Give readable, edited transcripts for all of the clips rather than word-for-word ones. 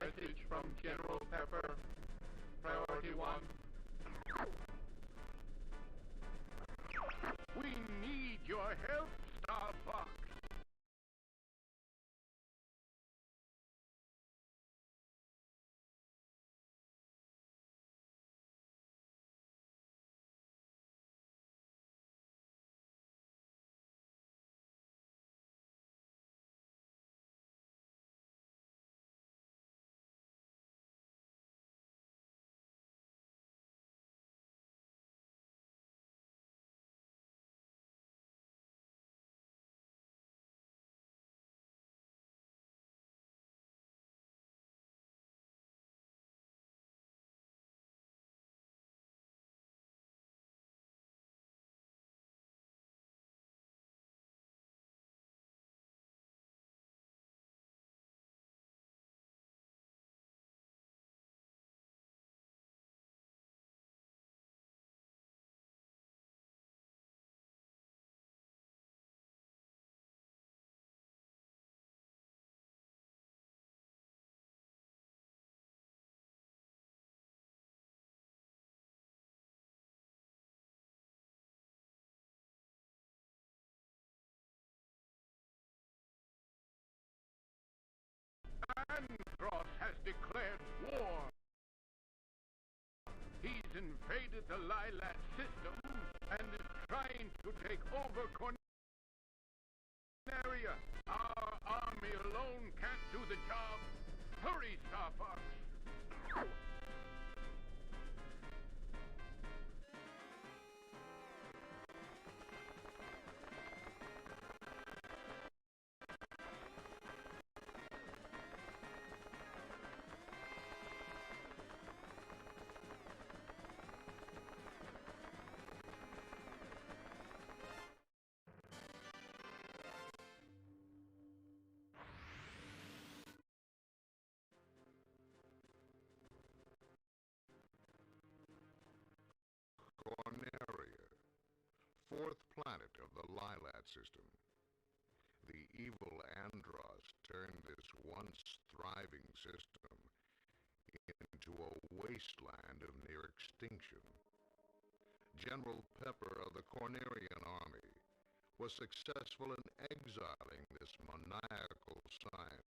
Message from General Pepper. Priority 1. We need your help, Starbucks. Andross has declared war. He's invaded the Lilat system and is trying to take over area. Our army alone can't do the job. Hurry, Star Fox. Corneria, fourth planet of the Lilat system. The evil Andros turned this once thriving system into a wasteland of near extinction. General Pepper of the Cornerian army was successful in exiling this maniacal scientist.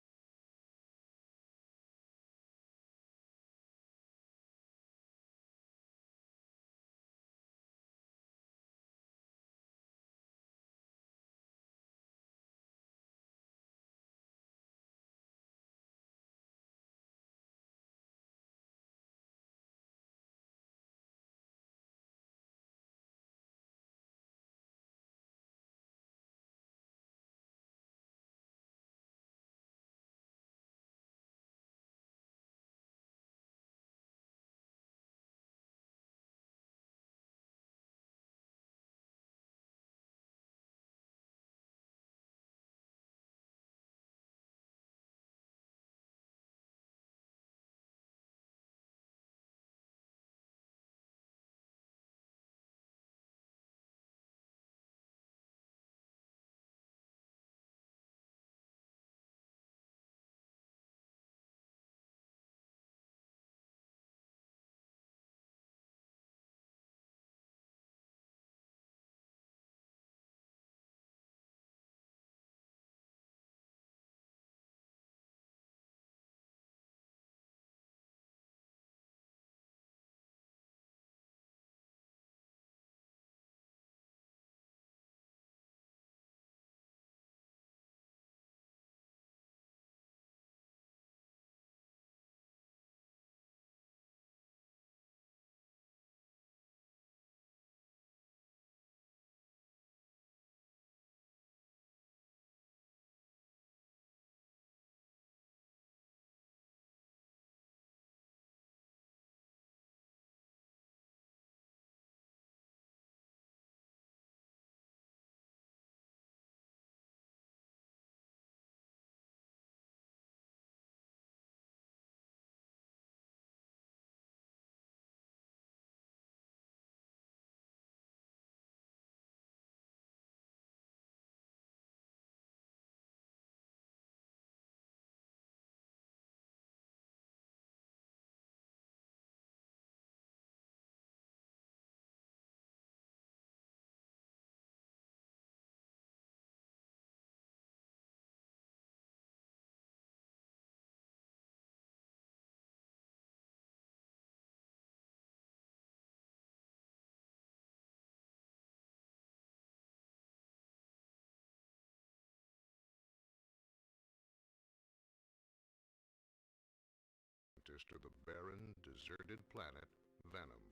To the barren, deserted planet Venom.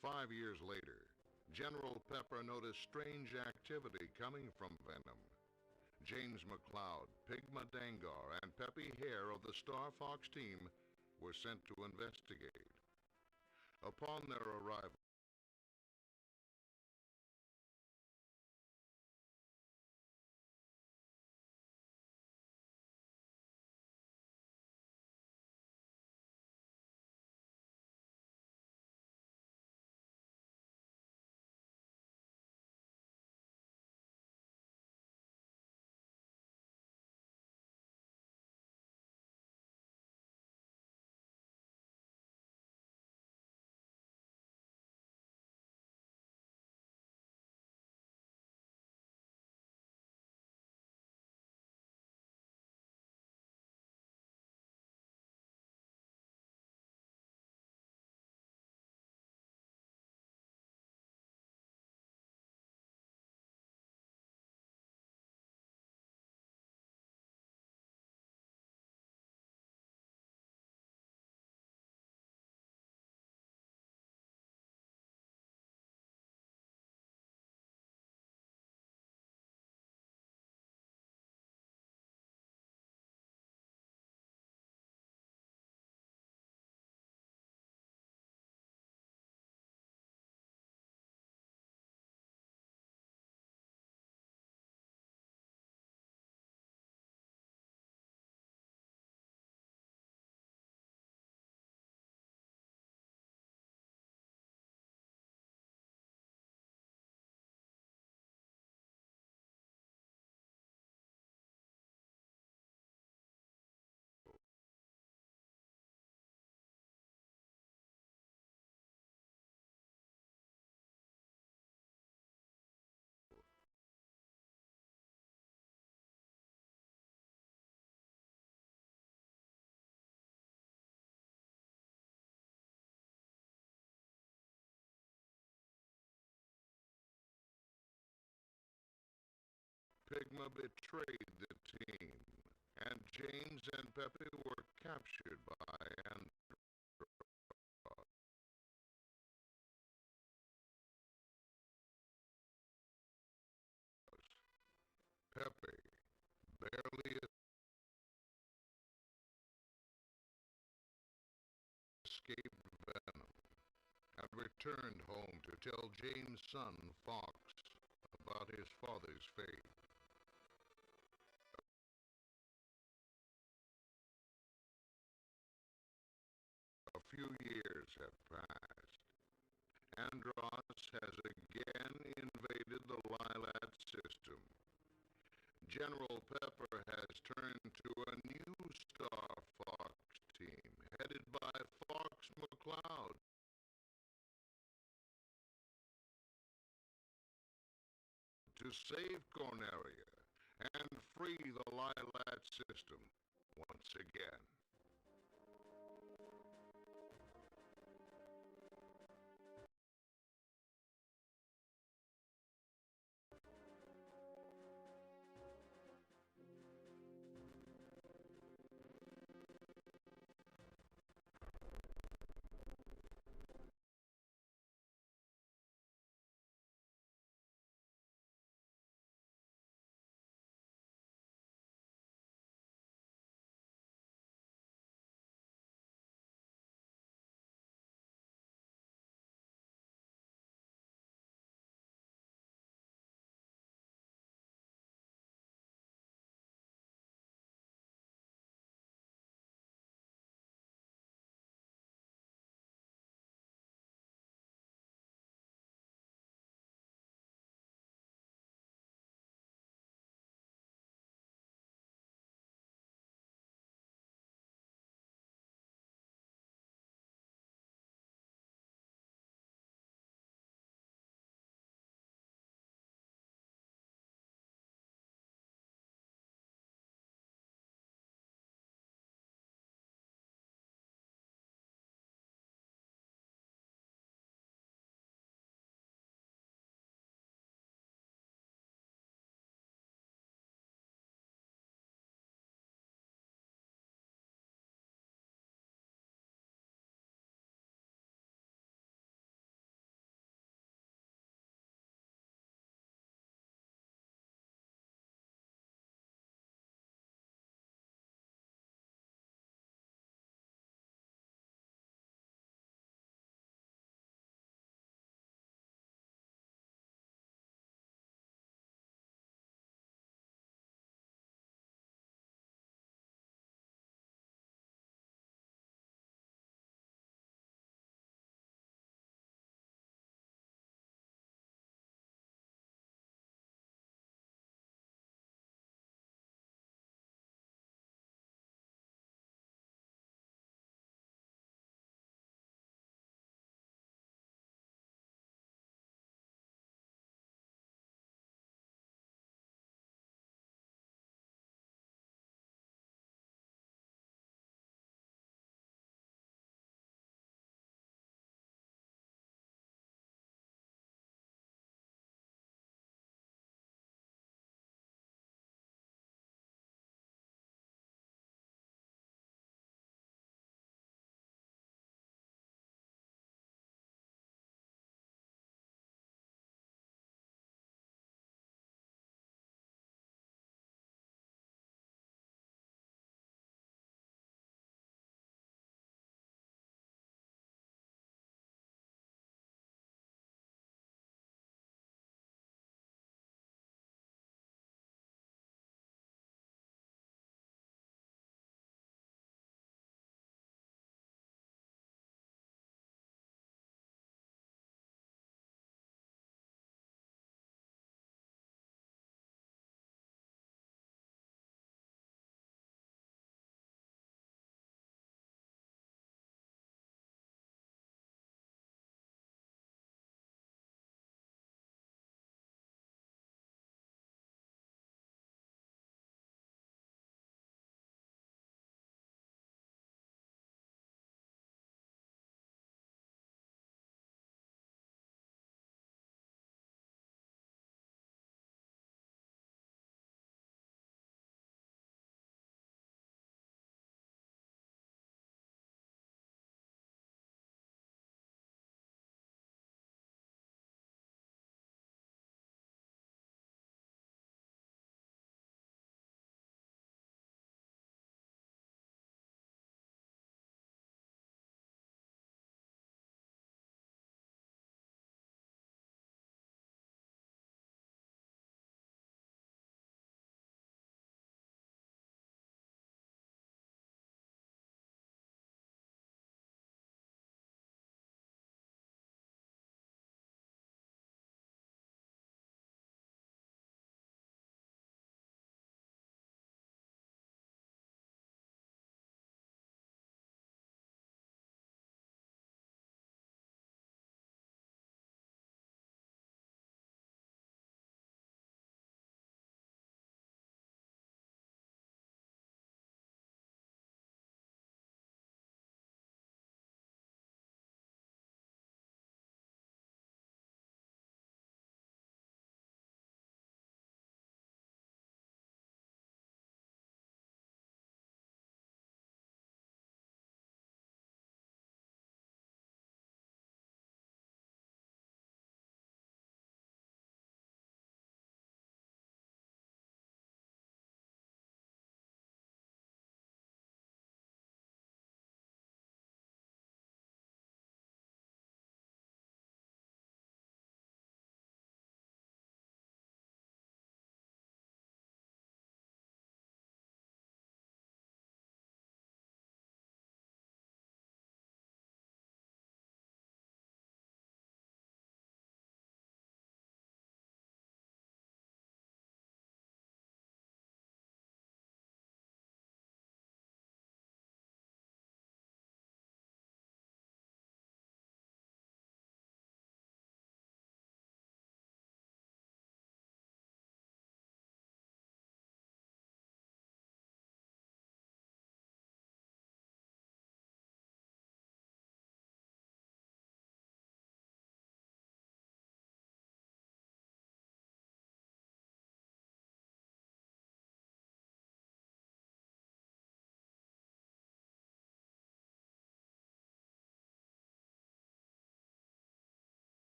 5 years later, General Pepper noticed strange activity coming from Venom. James McCloud, Pigma Dangar, and Peppy Hare of the Star Fox team were sent to investigate. Upon their arrival, Pigma betrayed the team, and James and Pepe were captured by Andros. Pepe barely escaped venom and returned home to tell James' son, Fox, about his father's fate. A few years have passed. Andros has again invaded the Lilat system. General Pepper has turned to a new Star Fox team, headed by Fox McCloud, to save Cornelia and free the Lilat system once again.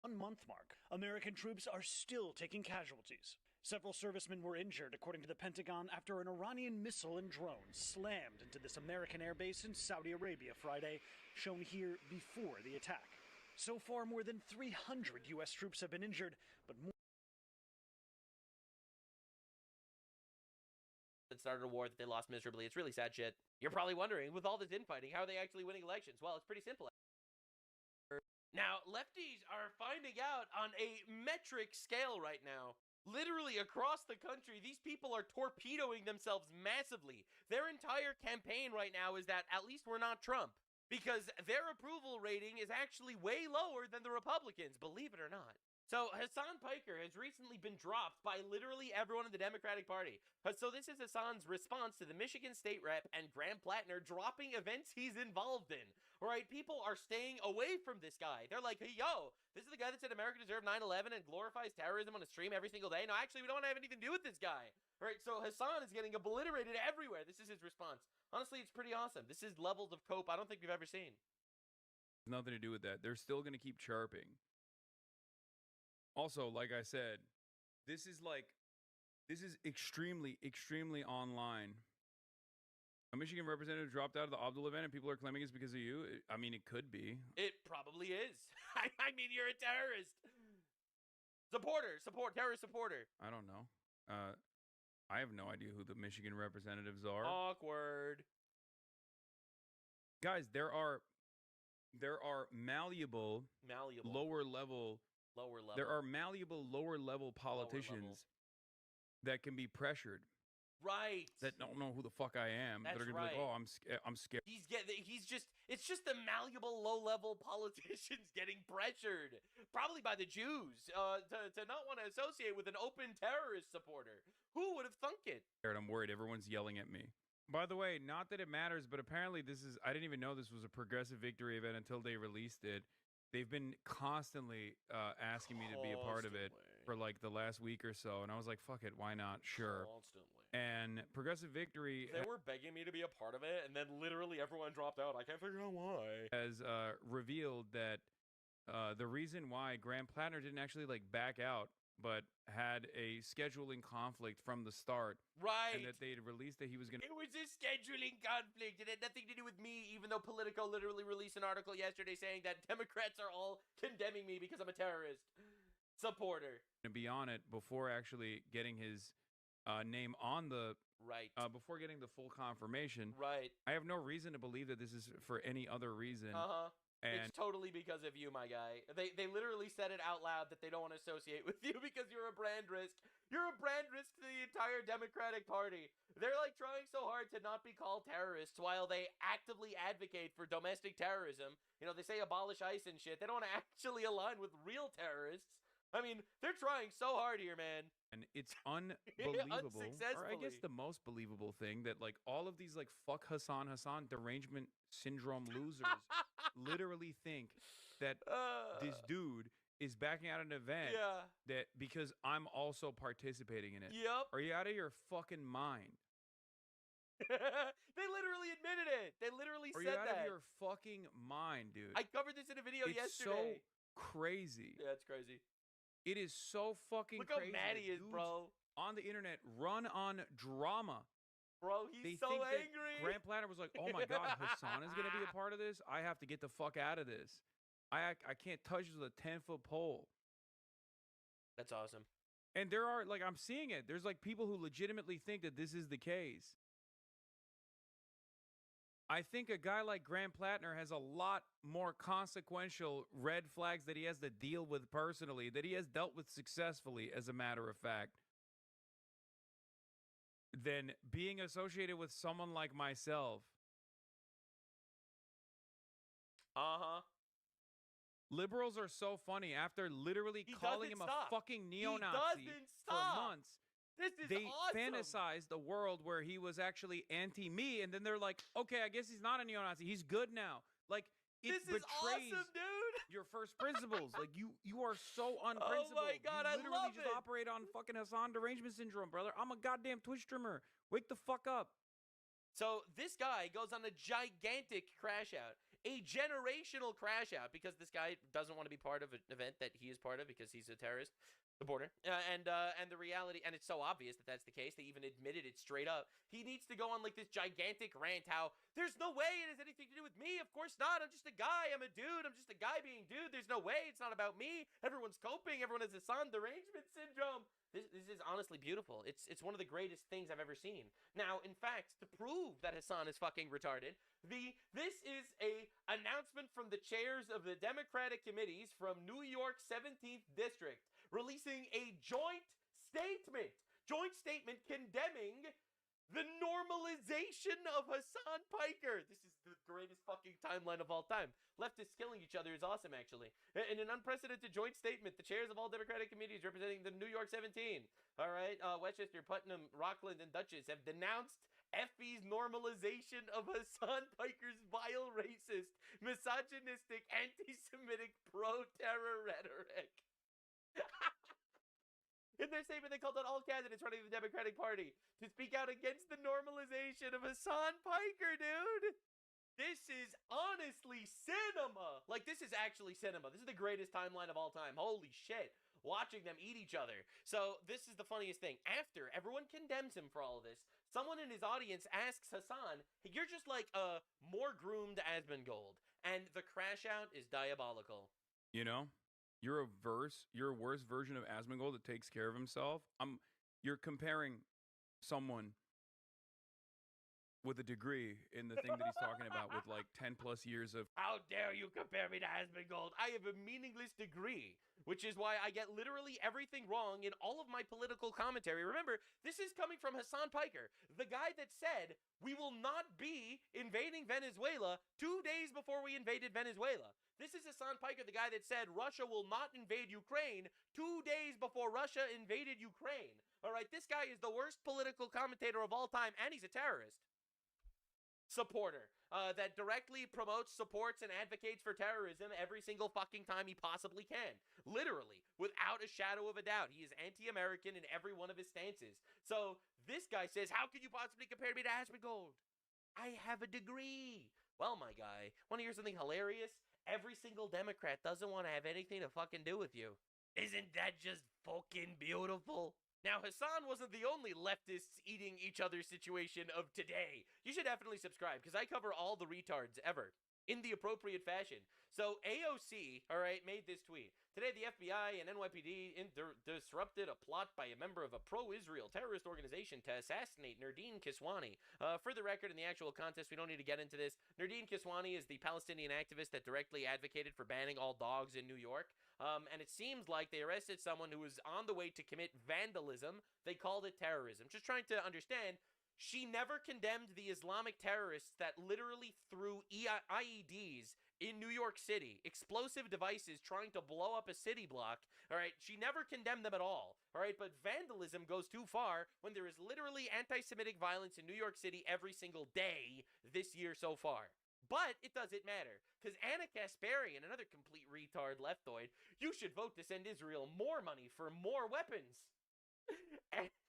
1-month mark, American troops are still taking casualties. Several servicemen were injured, according to the Pentagon, after an Iranian missile and drone slammed into this American airbase in Saudi Arabia Friday, shown here before the attack. So far, more than 300 U.S. troops have been injured, but more that started a war that they lost miserably. It's really sad shit. You're probably wondering, with all this infighting, how are they actually winning elections? Well, it's pretty simple. Now, lefties are finding out on a metric scale right now. Literally across the country, these people are torpedoing themselves massively. Their entire campaign right now is that at least we're not Trump, because their approval rating is actually way lower than the Republicans, believe it or not. So Hassan Piker has recently been dropped by literally everyone in the Democratic Party. So this is Hassan's response to the Michigan State Rep and Graham Plattner dropping events he's involved in. All right, people are staying away from this guy. They're like, hey, yo, this is the guy that said America deserved 9/11 and glorifies terrorism on a stream every single day. No, actually, we don't have anything to do with this guy. All right, so Hassan is getting obliterated everywhere. This is his response. Honestly, it's pretty awesome. This is levels of cope I don't think we've ever seen. Nothing to do with that. They're still going to keep chirping. Also, like I said, this is extremely, extremely online. A Michigan representative dropped out of the Abdul event and people are claiming it's because of you. I mean, it could be. It probably is. I mean, you're a terrorist. Terrorist supporter. I don't know. I have no idea who the Michigan representatives are. Awkward. Guys, there are malleable. Lower level. There are malleable lower level politicians that can be pressured. Right. That don't know who the fuck I am. That's that are gonna right. be like, oh, I'm scared. It's just the malleable low level politicians getting pressured, probably by the Jews, to not want to associate with an open terrorist supporter. Who would have thunk it? I'm worried. Everyone's yelling at me. By the way, not that it matters, but apparently I didn't even know this was a progressive victory event until they released it. They've been constantly asking me to be a part of it for like the last week or so, and I was like, fuck it, why not? Sure. Constantly. And Progressive Victory... They were begging me to be a part of it, and then literally everyone dropped out. I can't figure out why. Has revealed that the reason why Graham Plattner didn't actually like back out, but had a scheduling conflict from the start. Right. And that they had released that he was going to... It was a scheduling conflict. It had nothing to do with me, even though Politico literally released an article yesterday saying that Democrats are all condemning me because I'm a terrorist supporter. To be on it before actually getting his name on the... Right. Before getting the full confirmation. Right. I have no reason to believe that this is for any other reason. Uh-huh. And it's totally because of you, my guy. They literally said it out loud that they don't want to associate with you because you're a brand risk. You're a brand risk to the entire Democratic Party. They're like trying so hard to not be called terrorists while they actively advocate for domestic terrorism. You know, they say abolish ICE and shit. They don't want to actually align with real terrorists. I mean, they're trying so hard here, man. And it's unbelievable. Or I guess Unsuccessfully. the most believable thing that like all of these like fuck Hassan derangement syndrome losers literally think that this dude is backing out an event that because I'm also participating in it. Yep. Are you out of your fucking mind? They literally admitted it. They literally Are said you out that. of your fucking mind, dude? I covered this in a video It's yesterday. so crazy. Yeah, it's crazy. It is so fucking Look how crazy. mad he is, Dudes bro. on the internet run on drama. Bro, They he's so think that angry. Graham Plattner was like, oh my God, Hassan is going to be a part of this? I have to get the fuck out of this. I can't touch this with a 10-foot pole. That's awesome. And there are, like, I'm seeing it. There's, like, people who legitimately think that this is the case. I think a guy like Graham Plattner has a lot more consequential red flags that he has to deal with personally, that he has dealt with successfully, as a matter of fact, than being associated with someone like myself. Uh-huh. Liberals are so funny. After literally calling him a fucking neo-Nazi for months, They awesome. fantasized a world where he was actually anti-me, and then they're like, okay, I guess he's not a neo-Nazi. He's good now. Like, it This is betrays awesome, dude. your first principles. Like, you are so unprincipled. Oh my God, you I literally love just it. operate on fucking Hassan derangement syndrome, brother. I'm a goddamn Twitch streamer. Wake the fuck up. So this guy goes on a gigantic crash out a generational crash out because this guy doesn't want to be part of an event that he is part of because he's a terrorist. The border. And the reality, and it's so obvious that that's the case, they even admitted it straight up. He needs to go on like this gigantic rant how there's no way it has anything to do with me. Of course not. I'm just a guy. I'm a dude. I'm just a guy being dude. There's no way. It's not about me. Everyone's coping. Everyone has Hassan derangement syndrome. This is honestly beautiful. It's one of the greatest things I've ever seen. Now, in fact, to prove that Hassan is fucking retarded, this is a announcement from the chairs of the Democratic committees from New York 17th District, releasing a joint statement condemning the normalization of Hassan Piker. This is the greatest fucking timeline of all time. Leftists killing each other is awesome, actually. In an unprecedented joint statement, the chairs of all Democratic committees representing the New York 17, all right, Westchester, Putnam, Rockland, and Dutchess have denounced FB's normalization of Hassan Piker's vile racist, misogynistic, anti-Semitic, pro-terror rhetoric. In their statement, they called on all candidates running the Democratic Party to speak out against the normalization of Hassan Piker, dude. This is honestly cinema. Like, this is actually cinema. This is the greatest timeline of all time. Holy shit. Watching them eat each other. So, this is the funniest thing. After everyone condemns him for all of this, someone in his audience asks Hassan, hey, you're just like a more groomed Asmongold. And the crash out is diabolical. You know? You're a worse version of Asmongold that takes care of himself. You're comparing someone with a degree in the thing that he's talking about with like 10 plus years of. How dare you compare me to Asmongold? I have a meaningless degree, which is why I get literally everything wrong in all of my political commentary. Remember, this is coming from Hassan Piker, the guy that said we will not be invading Venezuela 2 days before we invaded Venezuela. This is Hassan Piker, the guy that said Russia will not invade Ukraine 2 days before Russia invaded Ukraine. All right, this guy is the worst political commentator of all time, and he's a terrorist supporter that directly promotes, supports, and advocates for terrorism every single fucking time he possibly can. Literally, without a shadow of a doubt. He is anti-American in every one of his stances. So this guy says, how could you possibly compare me to Asmongold? I have a degree. Well, my guy, want to hear something hilarious? Every single Democrat doesn't want to have anything to fucking do with you. Isn't that just fucking beautiful? Now, Hassan wasn't the only leftists eating each other's situation of today. You should definitely subscribe, because I cover all the retards ever in the appropriate fashion. So AOC, all right, made this tweet. Today, the FBI and NYPD disrupted a plot by a member of a pro-Israel terrorist organization to assassinate Nardine Kiswani. For the record, in the actual contest, we don't need to get into this. Nardine Kiswani is the Palestinian activist that directly advocated for banning all dogs in New York. And it seems like they arrested someone who was on the way to commit vandalism. They called it terrorism. Just trying to understand, she never condemned the Islamic terrorists that literally threw IEDs in New York City, explosive devices trying to blow up a city block, all right? She never condemned them at all, right? But vandalism goes too far when there is literally anti-Semitic violence in New York City every single day this year so far. But it doesn't matter, because Anna Kasparian, another complete retard leftoid, you should vote to send Israel more money for more weapons.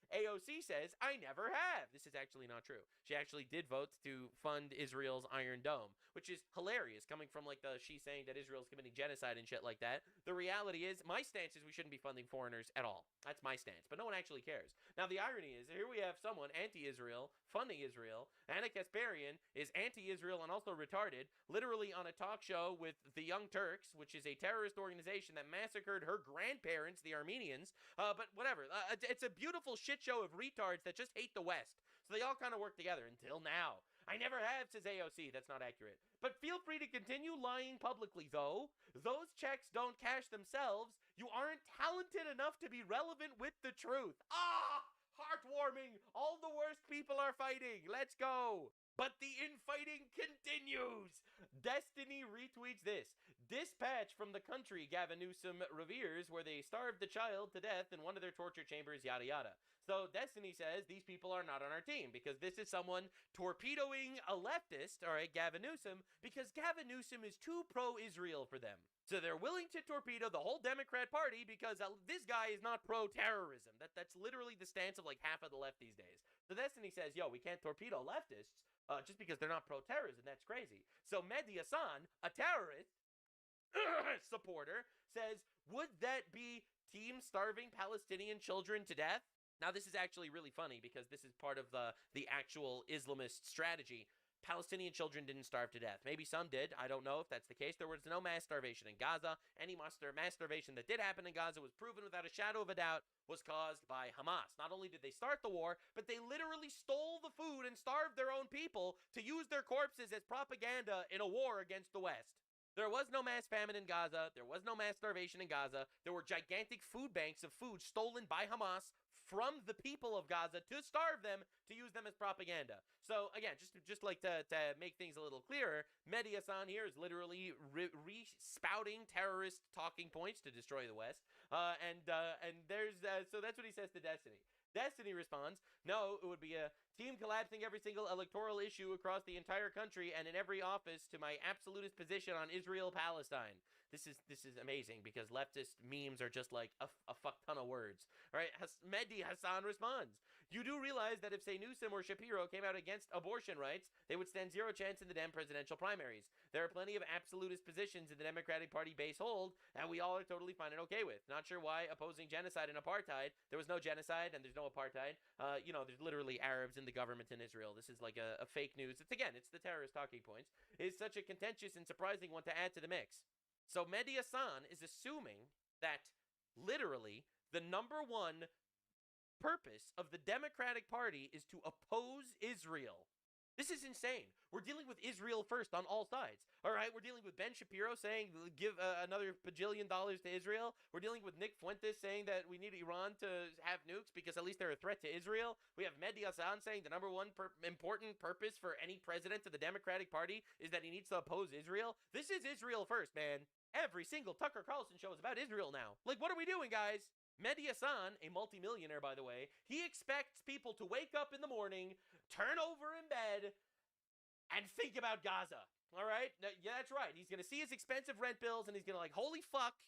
AOC says, I never have. This is actually not true. She actually did vote to fund Israel's Iron Dome, which is hilarious, coming from like she saying that Israel's committing genocide and shit like that. The reality is, my stance is we shouldn't be funding foreigners at all. That's my stance, but no one actually cares. Now, the irony is, here we have someone anti-Israel, funding Israel. Anna Kasparian is anti-Israel and also retarded, literally on a talk show with the Young Turks, which is a terrorist organization that massacred her grandparents, the Armenians. But whatever. It's a beautiful shit show of retards that just hate the West. So they all kind of work together until now. I never have, says AOC. That's not accurate. But feel free to continue lying publicly, though. Those checks don't cash themselves. You aren't talented enough to be relevant with the truth. Ah! Heartwarming. All the worst people are fighting. Let's go. But the infighting continues. Destiny retweets this. Dispatch from the country Gavin Newsom reveres where they starved the child to death in one of their torture chambers, yada yada. So Destiny says these people are not on our team because this is someone torpedoing a leftist, all right, Gavin Newsom, because Gavin Newsom is too pro-Israel for them. So they're willing to torpedo the whole Democrat Party because this guy is not pro-terrorism. That's literally the stance of like half of the left these days. So Destiny says, yo, we can't torpedo leftists, just because they're not pro-terrorism. That's crazy. So Mehdi Hassan, a terrorist supporter, says, would that be team starving Palestinian children to death? Now, this is actually really funny because this is part of the actual Islamist strategy. Palestinian children didn't starve to death. Maybe some did. I don't know if that's the case. There was no mass starvation in Gaza. Any mass starvation that did happen in Gaza was proven without a shadow of a doubt was caused by Hamas. Not only did they start the war, but they literally stole the food and starved their own people to use their corpses as propaganda in a war against the West. There was no mass famine in Gaza. There was no mass starvation in Gaza. There were gigantic food banks of food stolen by Hamas from the people of Gaza to starve them, to use them as propaganda. So, again, just like to make things a little clearer, Mehdi Hassan here is literally re-spouting terrorist talking points to destroy the West. And there's so that's what he says to Destiny. Destiny responds, no, it would be a team collapsing every single electoral issue across the entire country and in every office to my absolutist position on Israel-Palestine. This is amazing because leftist memes are just like a fuck ton of words. All right, Mehdi Hassan responds, you do realize that if, say, Newsom or Shapiro came out against abortion rights, they would stand zero chance in the Dem presidential primaries. There are plenty of absolutist positions in the Democratic Party base hold, and we all are totally fine and okay with. Not sure why opposing genocide and apartheid. There was no genocide and there's no apartheid. There's literally Arabs in the government in Israel. This is like a fake news. It's the terrorist talking points. It's such a contentious and surprising one to add to the mix. So Mehdi Hassan is assuming that literally the number one purpose of the Democratic Party is to oppose Israel. This is insane. We're dealing with Israel first on all sides. All right, we're dealing with Ben Shapiro saying give another bajillion dollars to Israel. We're dealing with Nick Fuentes saying that we need Iran to have nukes because at least they're a threat to Israel. We have Mehdi Hassan saying the number one important purpose for any president of the Democratic Party is that he needs to oppose Israel. This is Israel first, man. Every single Tucker Carlson show is about Israel now. Like, what are we doing, guys? Mehdi Hassan, a multimillionaire, by the way, he expects people to wake up in the morning, turn over in bed, and think about Gaza. All right? Yeah, that's right. He's going to see his expensive rent bills, and he's going to like, holy fuck,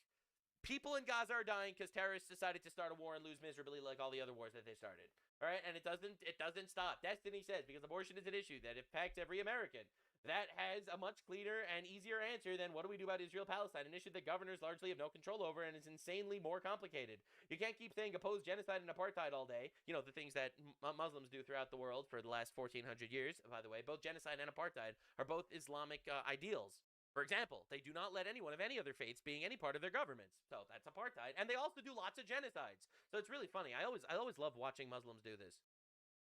people in Gaza are dying because terrorists decided to start a war and lose miserably like all the other wars that they started. All right? And it doesn't stop. Destiny says, because abortion is an issue that impacts every American. That has a much cleaner and easier answer than what do we do about Israel-Palestine, an issue that governors largely have no control over and is insanely more complicated. You can't keep saying oppose genocide and apartheid all day. You know, the things that Muslims do throughout the world for the last 1,400 years, by the way. Both genocide and apartheid are both Islamic ideals. For example, they do not let anyone of any other faiths being any part of their governments. So that's apartheid. And they also do lots of genocides. So it's really funny. I always love watching Muslims do this.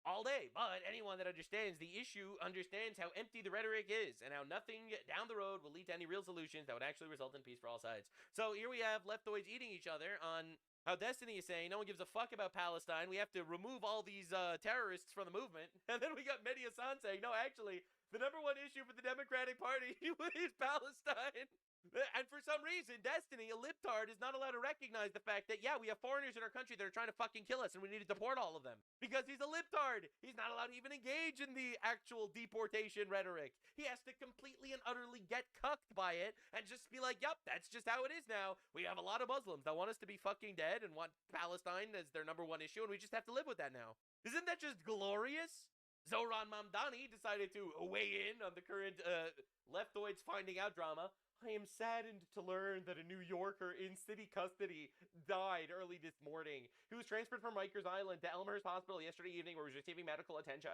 All day, but anyone that understands the issue understands how empty the rhetoric is and how nothing down the road will lead to any real solutions that would actually result in peace for all sides. So here we have leftoids eating each other on how Destiny is saying no one gives a fuck about Palestine. We have to remove all these terrorists from the movement. And then we got Mehdi Hassan saying, no, actually, the number one issue for the Democratic Party is Palestine. And for some reason, Destiny, a libtard, is not allowed to recognize the fact that, yeah, we have foreigners in our country that are trying to fucking kill us and we need to deport all of them. Because he's a libtard. He's not allowed to even engage in the actual deportation rhetoric. He has to completely and utterly get cucked by it and just be like, yep, that's just how it is now. We have a lot of Muslims that want us to be fucking dead and want Palestine as their number one issue, and we just have to live with that now. Isn't that just glorious? Zohran Mamdani decided to weigh in on the current leftoids finding out drama. I am saddened to learn that a New Yorker in city custody died early this morning. He was transferred from Rikers Island to Elmhurst Hospital yesterday evening where he was receiving medical attention.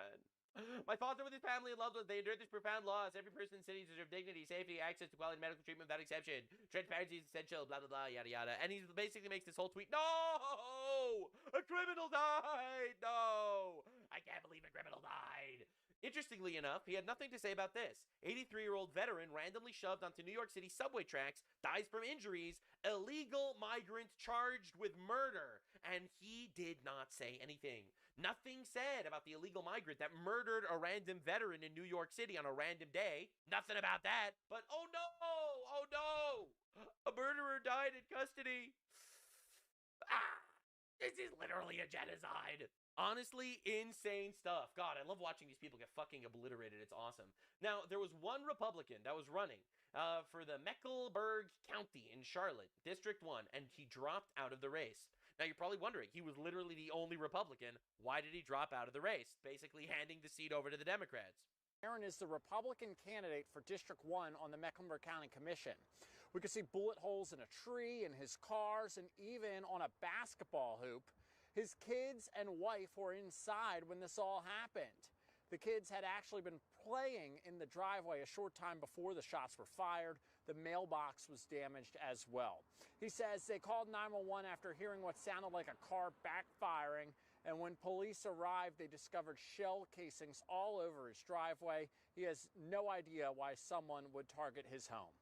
My thoughts are with his family and loved ones. They endured this profound loss. Every person in the city deserves dignity, safety, access to quality medical treatment without exception. Transparency is essential, blah, blah, blah, yada, yada. And he basically makes this whole tweet, no! A criminal died! No! I can't believe a criminal died! Interestingly enough, he had nothing to say about this. 83-year-old veteran randomly shoved onto New York City subway tracks, dies from injuries, illegal migrant charged with murder, and he did not say anything. Nothing said about the illegal migrant that murdered a random veteran in New York City on a random day. Nothing about that. But oh no! Oh no! A murderer died in custody. This is literally a genocide. Honestly, insane stuff. God, I love watching these people get fucking obliterated. It's awesome. Now, there was one Republican that was running for the Mecklenburg County in Charlotte, District 1, and he dropped out of the race. Now, you're probably wondering, he was literally the only Republican. Why did he drop out of the race? Basically handing the seat over to the Democrats. Aaron is the Republican candidate for District 1 on the Mecklenburg County Commission. We could see bullet holes in a tree, in his cars, and even on a basketball hoop. His kids and wife were inside when this all happened. The kids had actually been playing in the driveway a short time before the shots were fired. The mailbox was damaged as well. He says they called 911 after hearing what sounded like a car backfiring, and when police arrived, they discovered shell casings all over his driveway. He has no idea why someone would target his home.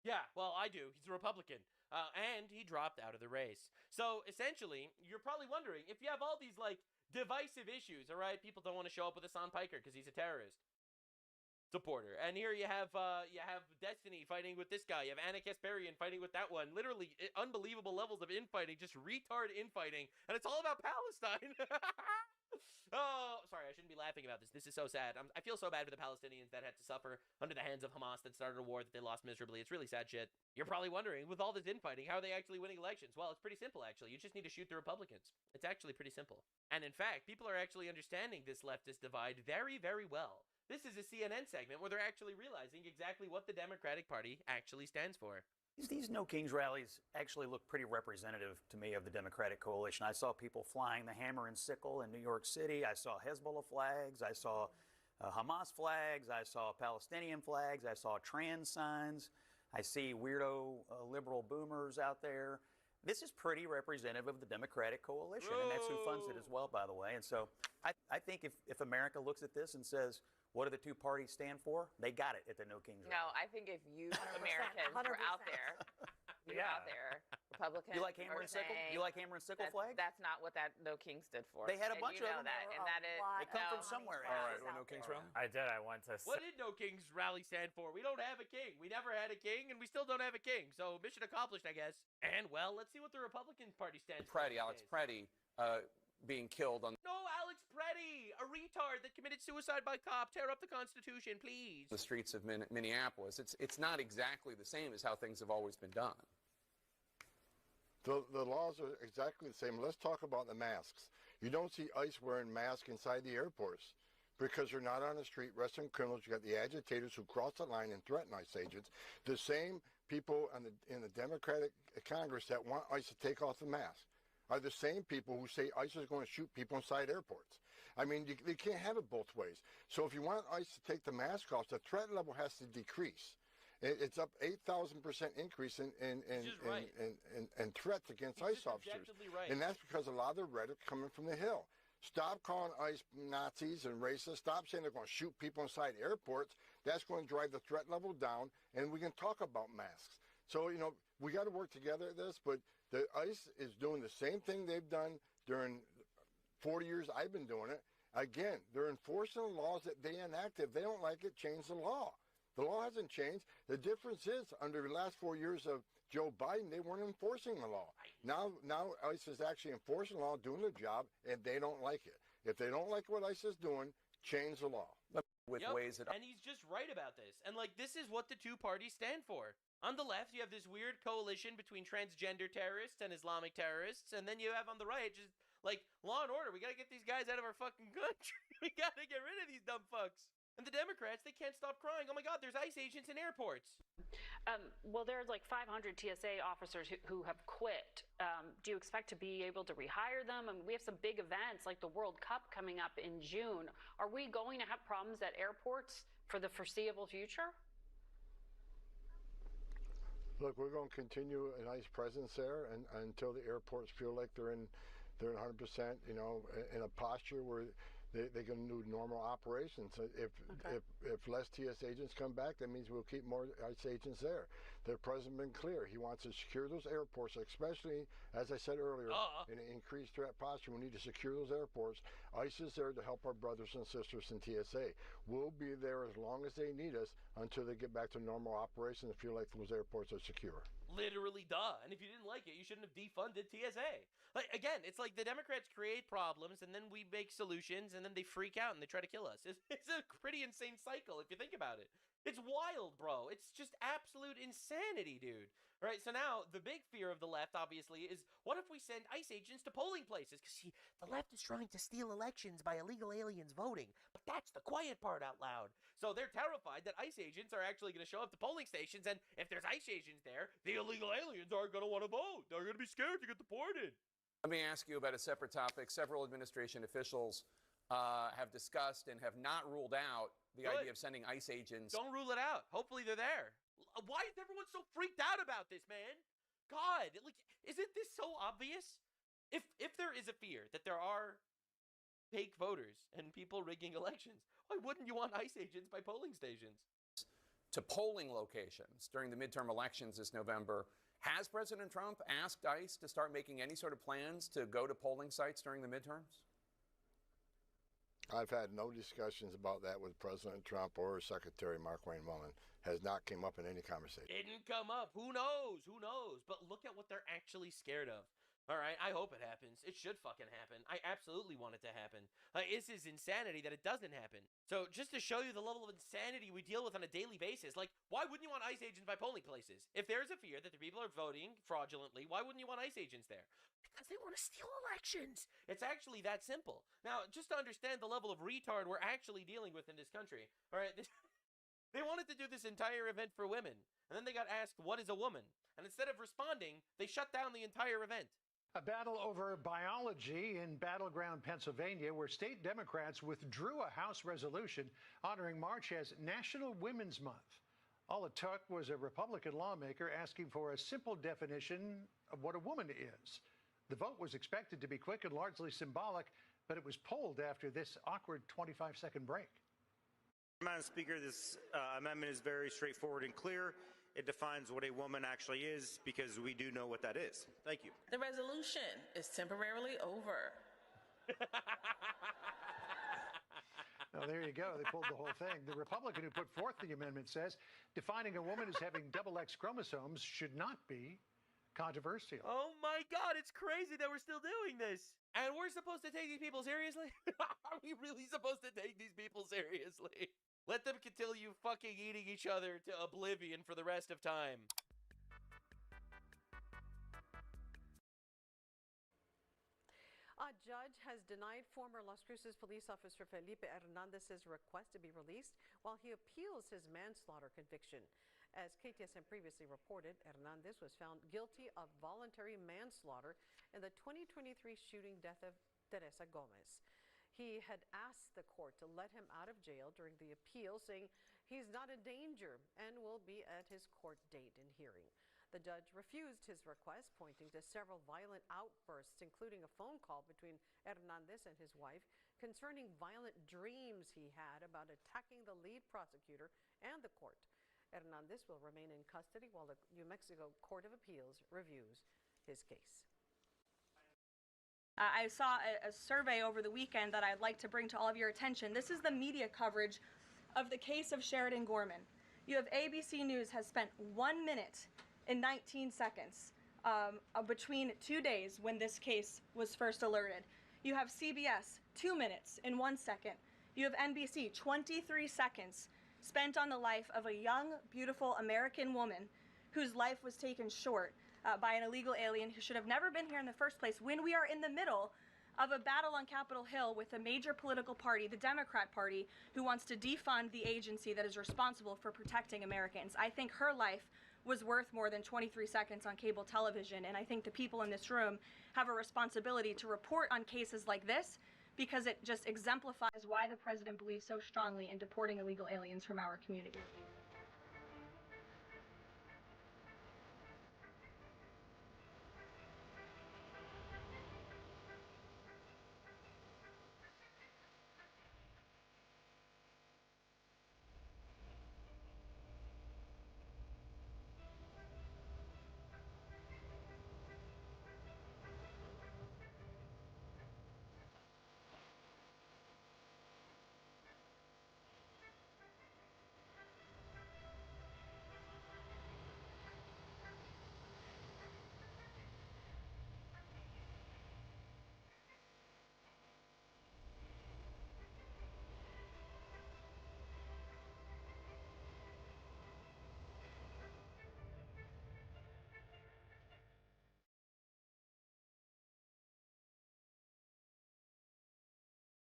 Yeah, well, I do. He's a Republican. And he dropped out of the race. So, essentially, you're probably wondering, if you have all these, like, divisive issues, all right? People don't want to show up with Hassan Piker because he's a terrorist supporter. And here you have Destiny fighting with this guy. You have Anna Kasparian fighting with that one. Literally, unbelievable levels of infighting, just retard infighting. And it's all about Palestine. Oh, sorry, I shouldn't be laughing about this. This is so sad. I feel so bad for the Palestinians that had to suffer under the hands of Hamas that started a war that they lost miserably. It's really sad shit. You're probably wondering, with all this infighting, how are they actually winning elections? Well, it's pretty simple, actually. You just need to shoot the Republicans. It's actually pretty simple. And in fact, people are actually understanding this leftist divide very, very well. This is a CNN segment where they're actually realizing exactly what the Democratic Party actually stands for. These No Kings rallies actually look pretty representative to me of the Democratic coalition. I saw people flying the hammer and sickle in New York City. I saw Hezbollah flags. I saw Hamas flags. I saw Palestinian flags. I saw trans signs. I see weirdo liberal boomers out there. This is pretty representative of the Democratic coalition, and that's who funds it as well, by the way. And so I think if America looks at this and says, what do the two parties stand for? They got it at the No Kings rally. No, I think if you Americans were out there, Republicans. You like hammer and sickle? You like hammer and sickle flags? That's not what that No Kings stood for. They had a bunch of them. That, and that is. They come from somewhere. All right, well, No Kings rally? I did. I went to. What did No Kings rally stand for? We don't have a king. We never had a king, and we still don't have a king. So mission accomplished, I guess. And, well, let's see what the Republican Party stands for. Alex Preddy, being killed on No, Alex Preddy, a retard that committed suicide by cop. Tear up the Constitution, please. the streets of Minneapolis. It's not exactly the same as how things have always been done. The laws are exactly the same. Let's talk about the masks. You don't see ICE wearing masks inside the airports because they're not on the street arresting criminals. You got the agitators who cross the line and threaten ICE agents. The same people in the Democratic Congress that want ICE to take off the mask are the same people who say ICE is going to shoot people inside airports. I mean, you can't have it both ways. So if you want ICE to take the mask off, the threat level has to decrease. It's up 8,000% increase in threats against ICE officers. Right. And that's because a lot of the rhetoric coming from the Hill. Stop calling ICE Nazis and racists. Stop saying they're going to shoot people inside airports. That's going to drive the threat level down, and we can talk about masks. So, we got to work together at this, but the ICE is doing the same thing they've done during 40 years I've been doing it. Again, they're enforcing the laws that they enacted. If they don't like it, change the law. The law hasn't changed. The difference is, under the last 4 years of Joe Biden, they weren't enforcing the law. Now ICE is actually enforcing the law, doing their job, and they don't like it. If they don't like what ICE is doing, change the law. And he's just right about this. And, this is what the two parties stand for. On the left, you have this weird coalition between transgender terrorists and Islamic terrorists, and then you have on the right just, law and order. We gotta get these guys out of our fucking country. We gotta get rid of these dumb fucks. And the Democrats, they can't stop crying. Oh my God, there's ICE agents in airports. Well, there's 500 TSA officers who have quit. Do you expect to be able to rehire them? I mean, we have some big events like the World Cup coming up in June. Are we going to have problems at airports for the foreseeable future? Look, we're going to continue an ICE presence there until the airports feel like they're in 100%, in a posture where they can do normal operations. If less TS agents come back, that means we'll keep more ICE agents there. The president been clear. He wants to secure those airports, especially, as I said earlier, in an increased threat posture. We need to secure those airports. ICE is there to help our brothers and sisters in TSA. We'll be there as long as they need us until they get back to normal operations and feel like those airports are secure. Literally, duh. And if you didn't like it, you shouldn't have defunded TSA. Again, it's like the Democrats create problems, and then we make solutions, and then they freak out and they try to kill us. It's a pretty insane cycle if you think about it. It's wild, bro. It's just absolute insanity, dude. All right, so now the big fear of the left, obviously, is what if we send ICE agents to polling places? Because, see, the left is trying to steal elections by illegal aliens voting. But But that's the quiet part out loud. So they're terrified that ICE agents are actually going to show up to polling stations, and if there's ICE agents there, the illegal aliens aren't going to want to vote. They're going to be scared to get deported. Let me ask you about a separate topic. Several administration officials have discussed and have not ruled out the idea of sending ICE agents. Don't rule it out. Hopefully they're there. Why is everyone so freaked out about this, man? God, like, isn't this so obvious? If there is a fear that there are fake voters and people rigging elections, why wouldn't you want ICE agents by polling stations? To polling locations during the midterm elections this November. Has President Trump asked ICE to start making any sort of plans to go to polling sites during the midterms? I've had no discussions about that with President Trump or Secretary Markwayne Mullin. Has not came up in any conversation. Didn't come up. Who knows? Who knows? But look at what they're actually scared of. All right, I hope it happens. It should fucking happen. I absolutely want it to happen. This is insanity that it doesn't happen. So just to show you the level of insanity we deal with on a daily basis, like, why wouldn't you want ICE agents by polling places? If there's a fear that the people are voting fraudulently, why wouldn't you want ICE agents there? Because they want to steal elections. It's actually that simple. Now, just to understand the level of retard we're actually dealing with in this country, all right, they wanted to do this entire event for women, and then they got asked, what is a woman? And instead of responding, they shut down the entire event. A battle over biology in battleground Pennsylvania, where state Democrats withdrew a House resolution honoring March as National Women's Month. All it took was a Republican lawmaker asking for a simple definition of what a woman is. The vote was expected to be quick and largely symbolic, but it was pulled after this awkward 25-second break. Madam Speaker, this amendment is very straightforward and clear. It defines what a woman actually is, because we do know what that is. Thank you. The resolution is temporarily over. Oh, there you go. They pulled the whole thing. The Republican who put forth the amendment says defining a woman as having double X chromosomes should not be controversial. Oh my God, it's crazy that we're still doing this. And we're supposed to take these people seriously? Are we really supposed to take these people seriously? Let them continue fucking eating each other to oblivion for the rest of time. A judge has denied former Las Cruces police officer Felipe Hernandez's request to be released while he appeals his manslaughter conviction. As KTSM previously reported, Hernandez was found guilty of voluntary manslaughter in the 2023 shooting death of Teresa Gomez. He had asked the court to let him out of jail during the appeal, saying he's not a danger and will be at his court date and hearing. The judge refused his request, pointing to several violent outbursts, including a phone call between Hernandez and his wife concerning violent dreams he had about attacking the lead prosecutor and the court. Hernandez will remain in custody while the New Mexico Court of Appeals reviews his case. I saw a survey over the weekend that I'd like to bring to all of your attention. This is the media coverage of the case of Sheridan Gorman. You have ABC News has spent 1 minute and 19 seconds between 2 days when this case was first alerted. You have CBS 2 minutes and 1 second. You have NBC 23 seconds spent on the life of a young, beautiful American woman whose life was taken short by an illegal alien who should have never been here in the first place, when we are in the middle of a battle on Capitol Hill with a major political party, the Democrat Party, who wants to defund the agency that is responsible for protecting Americans. I think her life was worth more than 23 seconds on cable television, and I think the people in this room have a responsibility to report on cases like this, because it just exemplifies why the president believes so strongly in deporting illegal aliens from our community.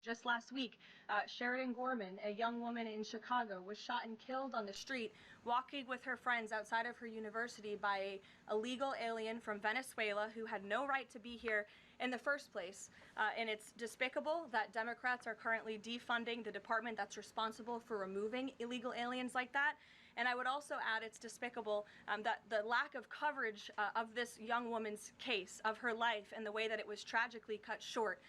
Just last week, Sheridan Gorman, a young woman in Chicago, was shot and killed on the street walking with her friends outside of her university by an illegal alien from Venezuela who had no right to be here in the first place. And it's despicable that Democrats are currently defunding the department that's responsible for removing illegal aliens like that. And I would also add it's despicable that the lack of coverage of this young woman's case, of her life, and the way that it was tragically cut short.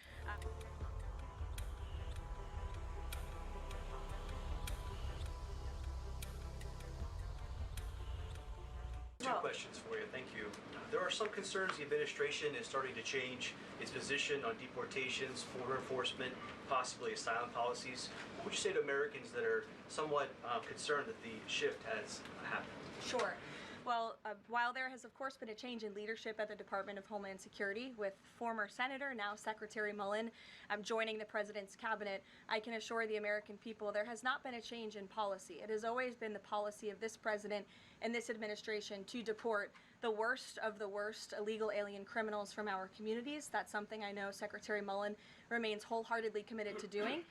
Two questions for you. Thank you. There are some concerns the administration is starting to change its position on deportations, border enforcement, possibly asylum policies. What would you say to Americans that are somewhat concerned that the shift has happened? Sure. Well, while there has, of course, been a change in leadership at the Department of Homeland Security, with former Senator, now Secretary Mullen, joining the President's cabinet, I can assure the American people there has not been a change in policy. It has always been the policy of this President and this administration to deport the worst of the worst illegal alien criminals from our communities. That's something I know Secretary Mullen remains wholeheartedly committed to doing.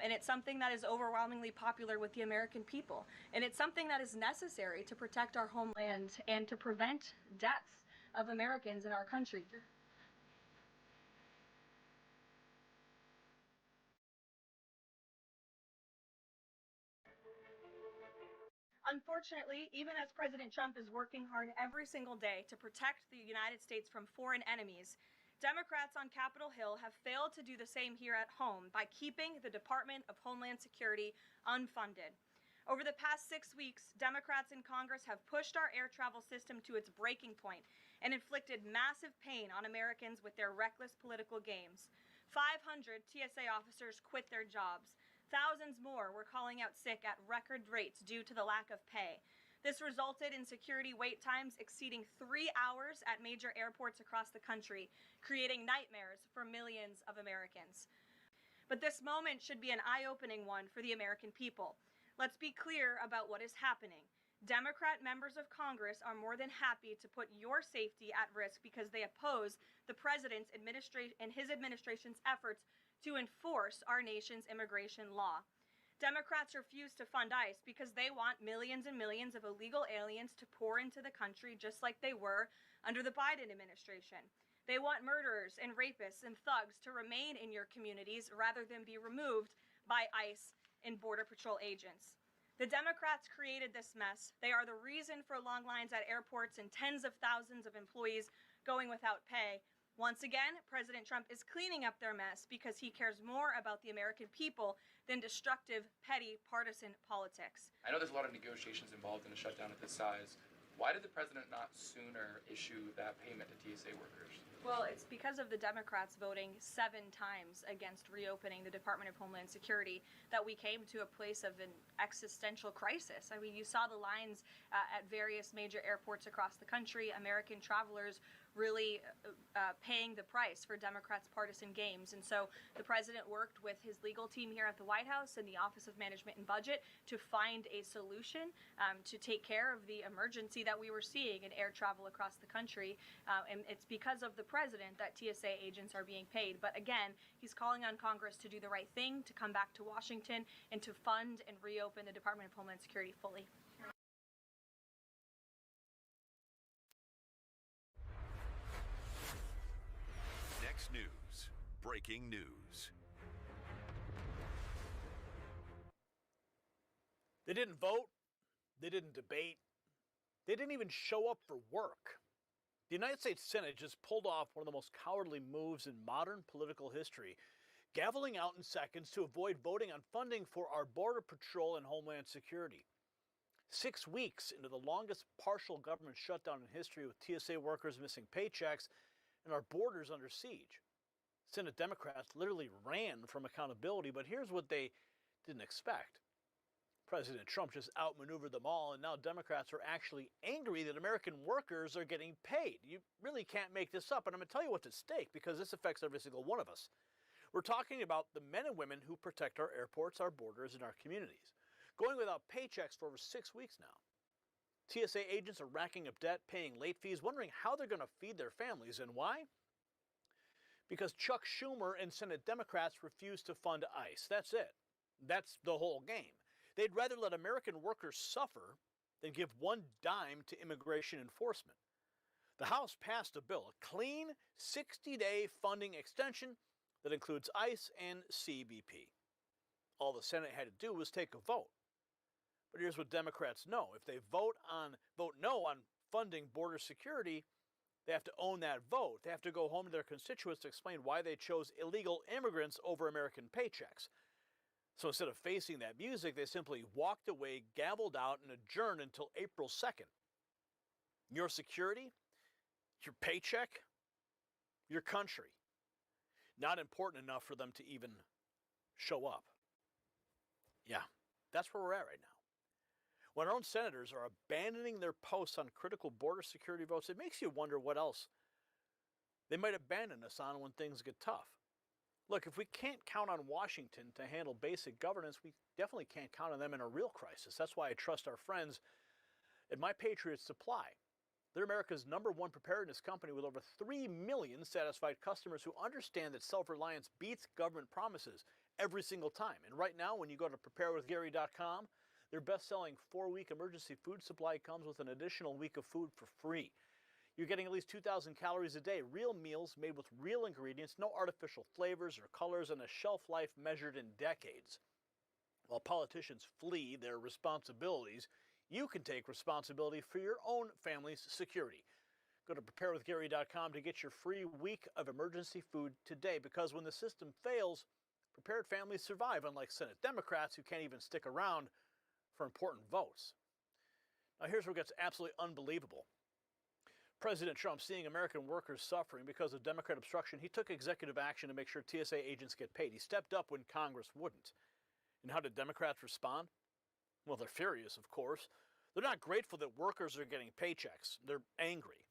And it's something that is overwhelmingly popular with the American people. And it's something that is necessary to protect our homeland and to prevent deaths of Americans in our country. Unfortunately, even as President Trump is working hard every single day to protect the United States from foreign enemies, Democrats on Capitol Hill have failed to do the same here at home by keeping the Department of Homeland Security unfunded. Over the past 6 weeks, Democrats in Congress have pushed our air travel system to its breaking point and inflicted massive pain on Americans with their reckless political games. 500 TSA officers quit their jobs. Thousands more were calling out sick at record rates due to the lack of pay. This resulted in security wait times exceeding 3 hours at major airports across the country, creating nightmares for millions of Americans. But this moment should be an eye-opening one for the American people. Let's be clear about what is happening. Democrat members of Congress are more than happy to put your safety at risk because they oppose the President's administration and his administration's efforts to enforce our nation's immigration law. Democrats refuse to fund ICE because they want millions and millions of illegal aliens to pour into the country just like they were under the Biden administration. They want murderers and rapists and thugs to remain in your communities rather than be removed by ICE and Border Patrol agents. The Democrats created this mess. They are the reason for long lines at airports and tens of thousands of employees going without pay. Once again, President Trump is cleaning up their mess because he cares more about the American people than destructive, petty, partisan politics. I know there's a lot of negotiations involved in a shutdown of this size. Why did the president not sooner issue that payment to TSA workers? Well, it's because of the Democrats voting 7 times against reopening the Department of Homeland Security that we came to a place of an existential crisis. I mean, you saw the lines at various major airports across the country, American travelers really paying the price for Democrats' partisan games. And so the president worked with his legal team here at the White House and the Office of Management and Budget to find a solution to take care of the emergency that we were seeing in air travel across the country. And it's because of the president that TSA agents are being paid. But again, he's calling on Congress to do the right thing, to come back to Washington, and to fund and reopen the Department of Homeland Security fully. Next news, breaking news. They didn't vote. They didn't debate. They didn't even show up for work. The United States Senate just pulled off one of the most cowardly moves in modern political history, gaveling out in seconds to avoid voting on funding for our Border Patrol and Homeland Security. 6 weeks into the longest partial government shutdown in history, with TSA workers missing paychecks and our borders under siege. Senate Democrats literally ran from accountability, but here's what they didn't expect. President Trump just outmaneuvered them all, and now Democrats are actually angry that American workers are getting paid. You really can't make this up, and I'm going to tell you what's at stake, because this affects every single one of us. We're talking about the men and women who protect our airports, our borders, and our communities, going without paychecks for over 6 weeks now. TSA agents are racking up debt, paying late fees, wondering how they're going to feed their families, and why? because Chuck Schumer and Senate Democrats refuse to fund ICE. That's it. That's the whole game. They'd rather let American workers suffer than give one dime to immigration enforcement. The House passed a bill, a clean 60-day funding extension that includes ICE and CBP. All the Senate had to do was take a vote. But here's what Democrats know. If they vote no on funding border security, they have to own that vote. They have to go home to their constituents to explain why they chose illegal immigrants over American paychecks. So instead of facing that music, they simply walked away, gavelled out, and adjourned until April 2nd. Your security, your paycheck, your country. Not important enough for them to even show up. Yeah, that's where we're at right now. When our own senators are abandoning their posts on critical border security votes, it makes you wonder what else they might abandon us on when things get tough. Look, if we can't count on Washington to handle basic governance, we definitely can't count on them in a real crisis. That's why I trust our friends at My Patriot Supply. They're America's #1 preparedness company with over 3 million satisfied customers who understand that self-reliance beats government promises every single time. And right now, when you go to preparewithgary.com, their best-selling 4-week emergency food supply comes with an additional week of food for free. You're getting at least 2,000 calories a day, real meals made with real ingredients, no artificial flavors or colors, and a shelf life measured in decades. While politicians flee their responsibilities, you can take responsibility for your own family's security. Go to preparewithgary.com to get your free week of emergency food today, because when the system fails, prepared families survive, unlike Senate Democrats who can't even stick around for important votes. Now here's where it gets absolutely unbelievable. President Trump, seeing American workers suffering because of Democrat obstruction, he took executive action to make sure TSA agents get paid. He stepped up when Congress wouldn't. And how did Democrats respond? Well, they're furious, of course. They're not grateful that workers are getting paychecks. They're angry.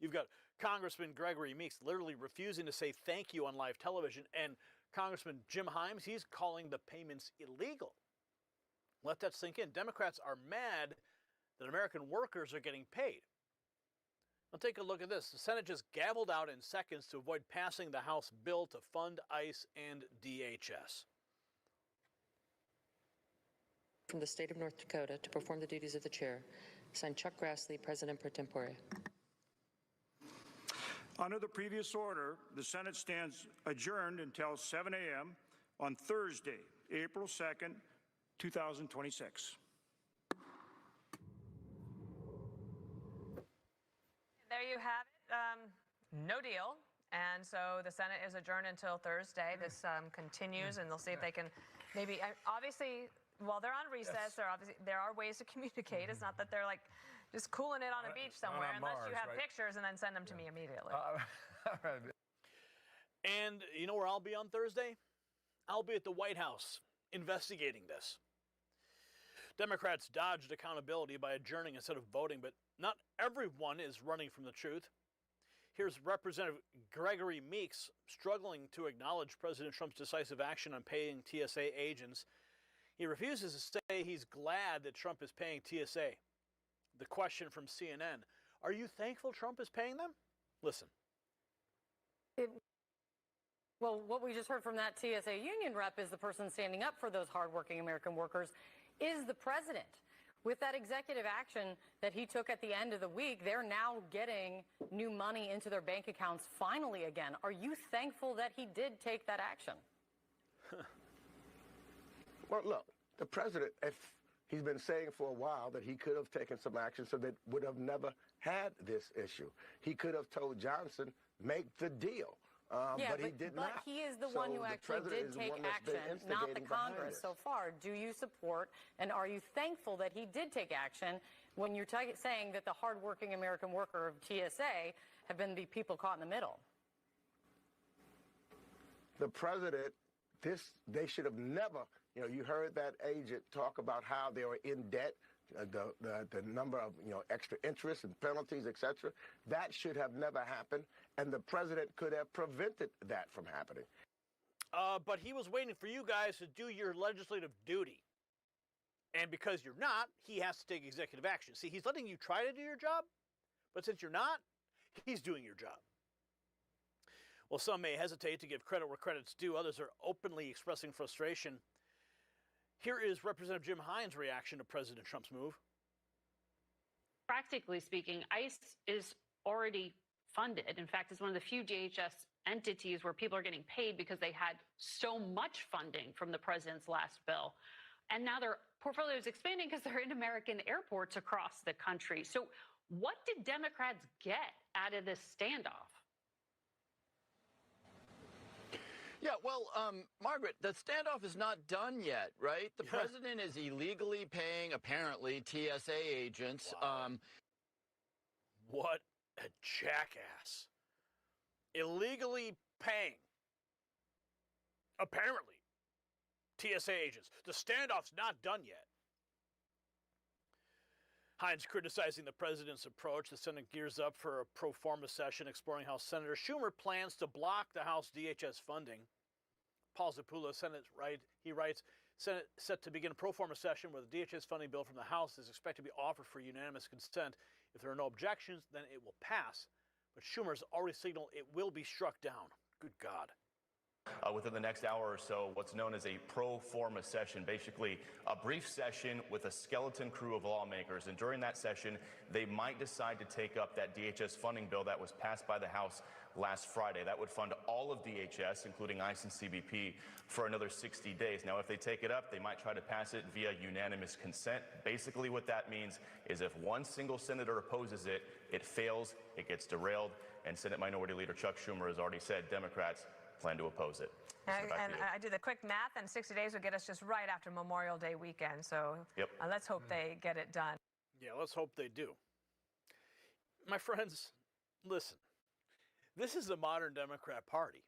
You've got Congressman Gregory Meeks literally refusing to say thank you on live television, and Congressman Jim Himes, he's calling the payments illegal. Let that sink in. Democrats are mad that American workers are getting paid. Now take a look at this. The Senate just gavelled out in seconds to avoid passing the House bill to fund ICE and DHS. From the state of North Dakota to perform the duties of the chair, signed Chuck Grassley, President pro tempore. Under the previous order, the Senate stands adjourned until 7 a.m. on Thursday, April 2nd, 2026. There you have it. No deal. And so the Senate is adjourned until Thursday. This continues, and they'll see if they can maybe, obviously, while they're on recess, there are ways to communicate. It's not that they're like just cooling it on a beach somewhere, unless you have pictures and then send them to me immediately. And you know where I'll be on Thursday? I'll be at the White House investigating this. Democrats dodged accountability by adjourning instead of voting, but not everyone is running from the truth. Here's Representative Gregory Meeks struggling to acknowledge President Trump's decisive action on paying TSA agents. He refuses to say he's glad that Trump is paying TSA. The question from CNN, are you thankful Trump is paying them? Listen. Well, what we just heard from that TSA union rep is the person standing up for those hardworking American workers is the president. With that executive action that he took at the end of the week, they're now getting new money into their bank accounts finally again. Are you thankful that he did take that action? Well, look, the president, if he's been saying for a while that he could have taken some action so that would have never had this issue. He could have told Johnson, make the deal. But he did not. But he is the one who actually did take action, not the Congress so far. Do you support and are you thankful that he did take action when you're saying that the hardworking American worker of TSA have been the people caught in the middle? The president, they should have never, you heard that agent talk about how they were in debt, the number of, extra interest and penalties, etc. That should have never happened, and the president could have prevented that from happening. But he was waiting for you guys to do your legislative duty. And because you're not, he has to take executive action. See, he's letting you try to do your job, but since you're not, he's doing your job. While some may hesitate to give credit where credit's due, others are openly expressing frustration. Here is Representative Jim Hines' reaction to President Trump's move. Practically speaking, ICE is already funded. In fact, it's one of the few DHS entities where people are getting paid because they had so much funding from the president's last bill. And now their portfolio is expanding because they're in American airports across the country. So what did Democrats get out of this standoff? Yeah, well, Margaret, the standoff is not done yet, right? The president is illegally paying, apparently, TSA agents. Wow. What a jackass. Illegally paying, apparently, TSA agents. The standoff's not done yet. Hines criticizing the president's approach. The Senate gears up for a pro forma session exploring how Senator Schumer plans to block the House DHS funding. Paul Zapula, Senate, he writes, Senate set to begin a pro forma session where the DHS funding bill from the House is expected to be offered for unanimous consent. If there are no objections, then it will pass. But Schumer's already signaled it will be struck down. Good God. Within the next hour or so, what's known as a pro forma session, basically a brief session with a skeleton crew of lawmakers. And during that session, they might decide to take up that DHS funding bill that was passed by the House last Friday. That would fund all of DHS, including ICE and CBP, for another 60 days. Now, if they take it up, they might try to pass it via unanimous consent. Basically, what that means is if one single senator opposes it, it fails, it gets derailed. And Senate Minority Leader Chuck Schumer has already said Democrats plan to oppose it. And I did the quick math, and 60 days would get us just right after Memorial Day weekend. So let's hope they get it done. Yeah, let's hope they do. My friends, listen. This is the modern Democrat Party,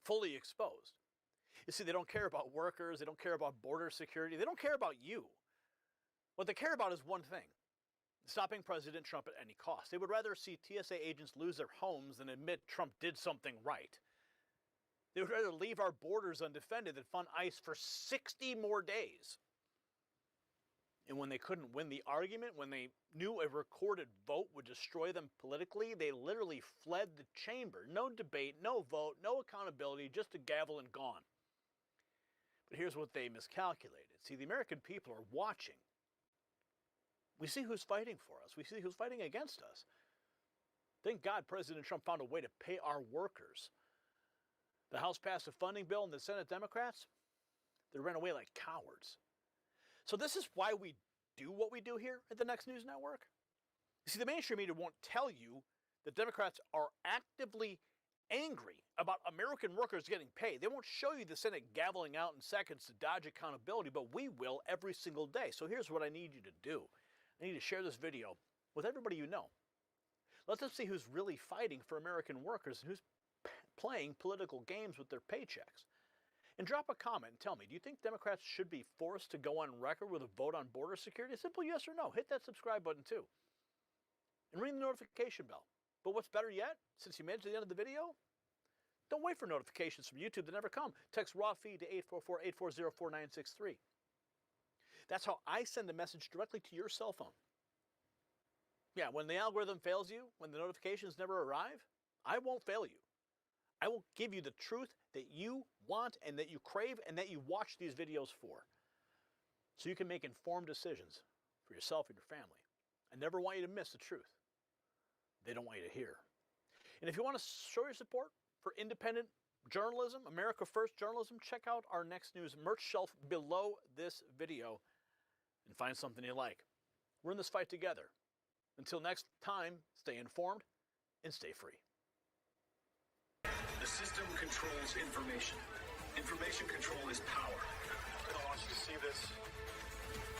fully exposed. You see, they don't care about workers. They don't care about border security. They don't care about you. What they care about is one thing: stopping President Trump at any cost. They would rather see TSA agents lose their homes than admit Trump did something right. They would rather leave our borders undefended than fund ICE for 60 more days. And when they couldn't win the argument, when they knew a recorded vote would destroy them politically, they literally fled the chamber. No debate, no vote, no accountability, just a gavel and gone. But here's what they miscalculated. See, the American people are watching. We see who's fighting for us. We see who's fighting against us. Thank God President Trump found a way to pay our workers. The House passed a funding bill, and the Senate Democrats, they ran away like cowards. So this is why we do what we do here at the Next News Network. You see, the mainstream media won't tell you that Democrats are actively angry about American workers getting paid. They won't show you the Senate gaveling out in seconds to dodge accountability, but we will every single day. So here's what I need you to do. I need to share this video with everybody you know. Let them see who's really fighting for American workers and who's playing political games with their paychecks. And drop a comment and tell me, do you think Democrats should be forced to go on record with a vote on border security? A simple yes or no. Hit that subscribe button too. And ring the notification bell. But what's better yet, since you made it to the end of the video, don't wait for notifications from YouTube that never come. Text raw feed to 844-840-4963. That's how I send a message directly to your cell phone. Yeah, when the algorithm fails you, when the notifications never arrive, I won't fail you. I will give you the truth that you want and that you crave and that you watch these videos for, so you can make informed decisions for yourself and your family. I never want you to miss the truth. They don't want you to hear. And if you want to show your support for independent journalism, America First journalism, check out our Next News merch shelf below this video and find something you like. We're in this fight together. Until next time, stay informed and stay free. The system controls information. Information control is power. I want you to see this.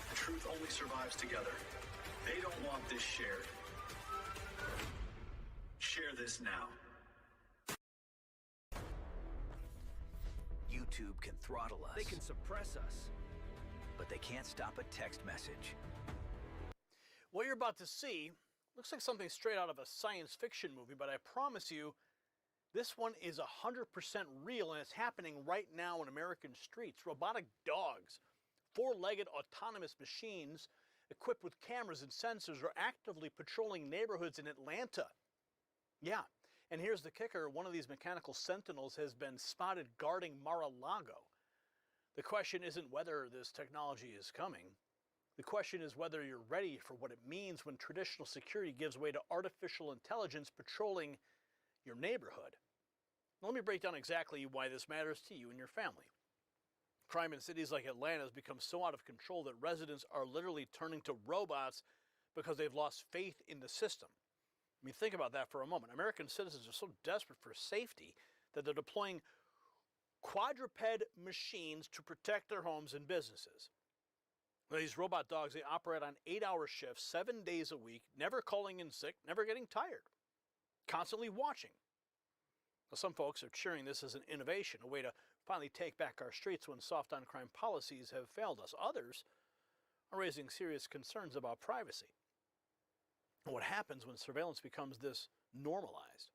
The truth only survives together. They don't want this shared. Share this now. YouTube can throttle us. They can suppress us. But they can't stop a text message. What you're about to see looks like something straight out of a science fiction movie, but I promise you, this one is 100% real, and it's happening right now in American streets. Robotic dogs, four-legged autonomous machines equipped with cameras and sensors are actively patrolling neighborhoods in Atlanta. Yeah, And here's the kicker, one of these mechanical sentinels has been spotted guarding Mar-a-Lago. The question isn't whether this technology is coming. The question is whether you're ready for what it means when traditional security gives way to artificial intelligence patrolling your neighborhood. Now, let me break down exactly why this matters to you and your family. Crime in cities like Atlanta has become so out of control that residents are literally turning to robots because they've lost faith in the system. I mean, think about that for a moment. American citizens are so desperate for safety that they're deploying quadruped machines to protect their homes and businesses. Now, these robot dogs, they operate on 8-hour shifts, 7 days a week, never calling in sick, never getting tired, constantly watching. Now, some folks are cheering this as an innovation, a way to finally take back our streets when soft on crime policies have failed us. Others are raising serious concerns about privacy. And what happens when surveillance becomes this normalized?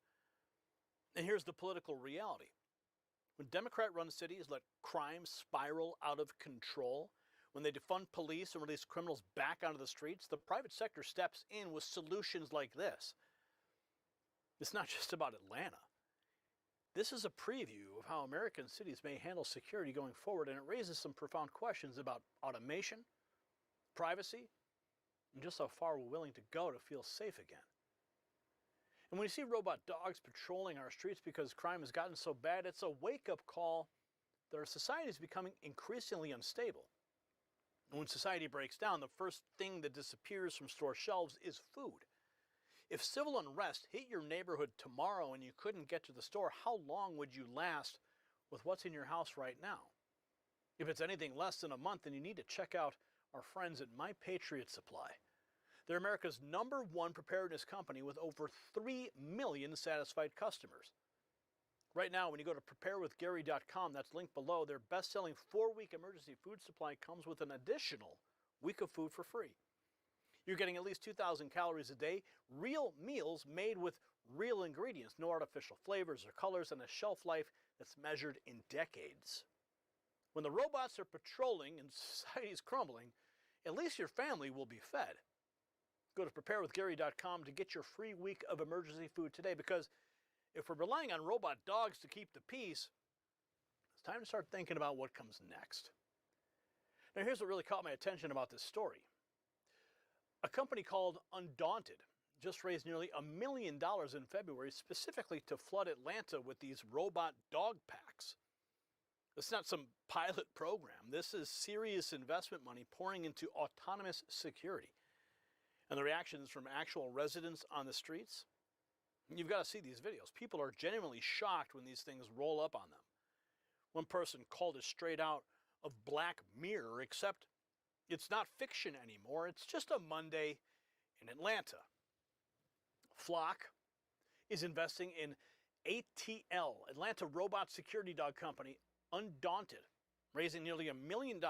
And here's the political reality. When Democrat-run cities let crime spiral out of control, when they defund police and release criminals back onto the streets, the private sector steps in with solutions like this. It's not just about Atlanta. This is a preview of how American cities may handle security going forward, and it raises some profound questions about automation, privacy, and just how far we're willing to go to feel safe again. And when you see robot dogs patrolling our streets because crime has gotten so bad, it's a wake-up call that our society is becoming increasingly unstable. And when society breaks down, the first thing that disappears from store shelves is food. If civil unrest hit your neighborhood tomorrow and you couldn't get to the store, how long would you last with what's in your house right now? If it's anything less than a month, then you need to check out our friends at My Patriot Supply. They're America's #1 preparedness company with over 3 million satisfied customers. Right now, when you go to preparewithgary.com, that's linked below, their best-selling 4-week emergency food supply comes with an additional week of food for free. You're getting at least 2,000 calories a day, real meals made with real ingredients, no artificial flavors or colors, and a shelf life that's measured in decades. When the robots are patrolling and society's crumbling, at least your family will be fed. Go to preparewithgary.com to get your free week of emergency food today, because if we're relying on robot dogs to keep the peace, it's time to start thinking about what comes next. Now, here's what really caught my attention about this story. A company called Undaunted just raised nearly $1 million in February specifically to flood Atlanta with these robot dog packs. It's not some pilot program. This is serious investment money pouring into autonomous security. And the reactions from actual residents on the streets? You've got to see these videos. People are genuinely shocked when these things roll up on them. One person called it straight out of Black Mirror, except it's not fiction anymore. It's just a Monday in Atlanta. Flock is investing in ATL, Atlanta robot security dog company, Undaunted, raising nearly $1 million.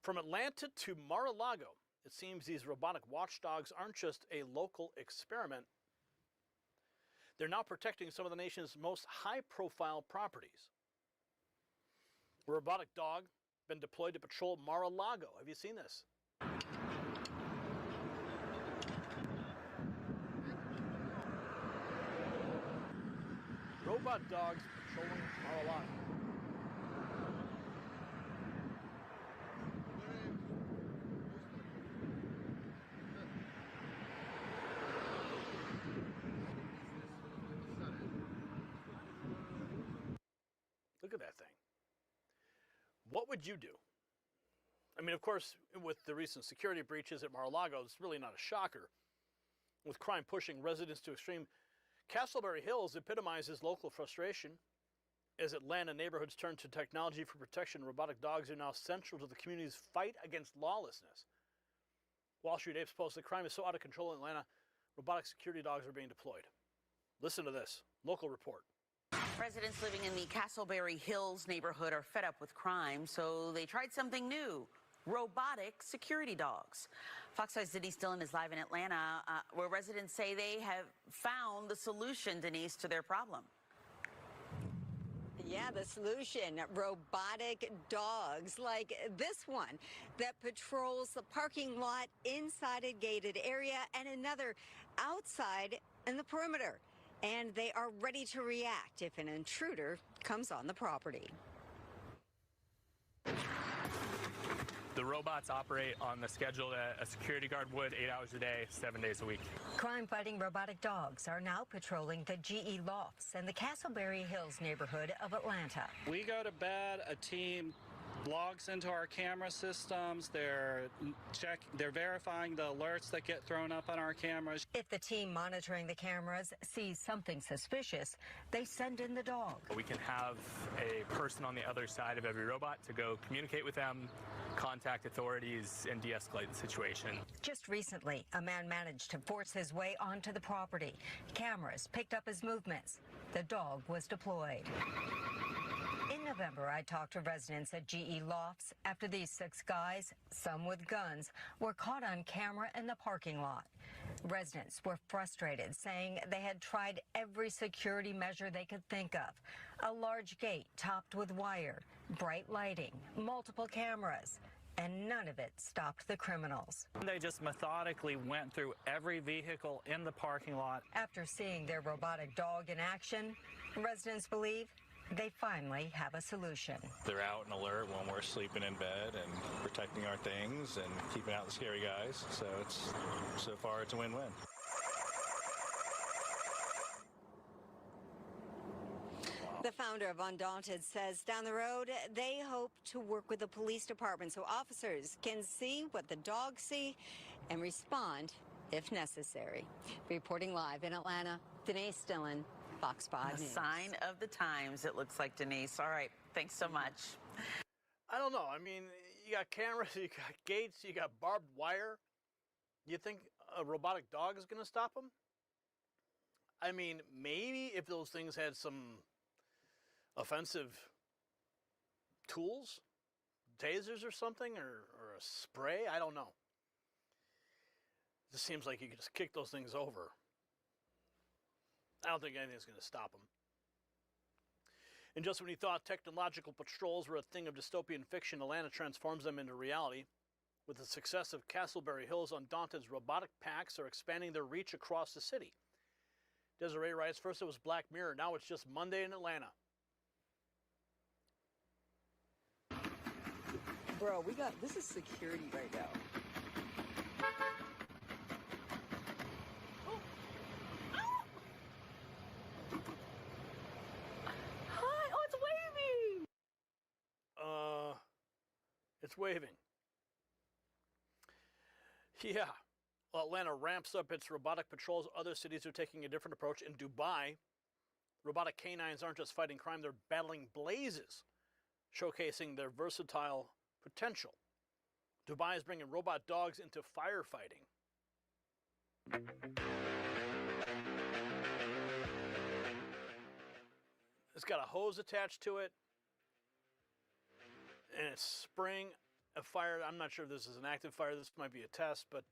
From Atlanta to Mar-a-Lago, it seems these robotic watchdogs aren't just a local experiment. They're now protecting some of the nation's most high-profile properties. A robotic dog been deployed to patrol Mar-a-Lago. Have you seen this? Robot dogs patrolling Mar-a-Lago. Look at that thing. What would you do? I mean, of course, with the recent security breaches at Mar-a-Lago, it's really not a shocker. With crime pushing residents to extreme, Castleberry Hills epitomizes local frustration. As Atlanta neighborhoods turn to technology for protection, robotic dogs are now central to the community's fight against lawlessness. Wall Street Apes posts that crime is so out of control in Atlanta, robotic security dogs are being deployed. Listen to this. Local report. Residents living in the Castleberry Hills neighborhood are fed up with crime, so they tried something new: robotic security dogs. Fox 5's Denise Dillon is live in Atlanta, where residents say they have found the solution, Denise, to their problem. Yeah, the solution, robotic dogs like this one that patrols the parking lot inside a gated area and another outside in the perimeter. and they are ready to react if an intruder comes on the property. The robots operate on the schedule that a security guard would, 8 hours a day, 7 days a week. Crime-fighting robotic dogs are now patrolling the GE Lofts and the Castleberry Hills neighborhood of Atlanta. We go to bed, a team logs into our camera systems. They're verifying the alerts that get thrown up on our cameras. If the team monitoring the cameras sees something suspicious, they send in the dog. We can have a person on the other side of every robot to go communicate with them, contact authorities, and de-escalate the situation. Just recently, a man managed to force his way onto the property. Cameras picked up his movements. The dog was deployed. In November, I talked to residents at GE Lofts after these 6 guys, some with guns, were caught on camera in the parking lot. Residents were frustrated, saying they had tried every security measure they could think of. A large gate topped with wire, bright lighting, multiple cameras, and none of it stopped the criminals. They just methodically went through every vehicle in the parking lot. After seeing their robotic dog in action, residents believe they finally have a solution. They're out and alert when we're sleeping in bed and protecting our things and keeping out the scary guys. So far it's a win-win. The founder of Undaunted says down the road, they hope to work with the police department so officers can see what the dogs see and respond if necessary. Reporting live in Atlanta, Denise Dillon, Fox 5 A News. sign of the times, it looks like, Denise. All right, thanks so much. I don't know. I mean, you got cameras, you got gates, you got barbed wire. You think a robotic dog is going to stop them? I mean, maybe if those things had some offensive tools, tasers or something, or a spray, I don't know. It just seems like you could just kick those things over. I don't think anything's going to stop them. And just when you thought technological patrols were a thing of dystopian fiction, Atlanta transforms them into reality. With the success of Castleberry Hills, Undaunted's robotic packs are expanding their reach across the city. Desiree writes, first it was Black Mirror, now it's just Monday in Atlanta. Bro, this is security right now. It's waving. Yeah. Well, Atlanta ramps up its robotic patrols. Other cities are taking a different approach. In Dubai, robotic canines aren't just fighting crime, they're battling blazes, showcasing their versatile potential. Dubai is bringing robot dogs into firefighting. It's got a hose attached to it. And it's spraying a fire. I'm not sure if this is an active fire. This might be a test, but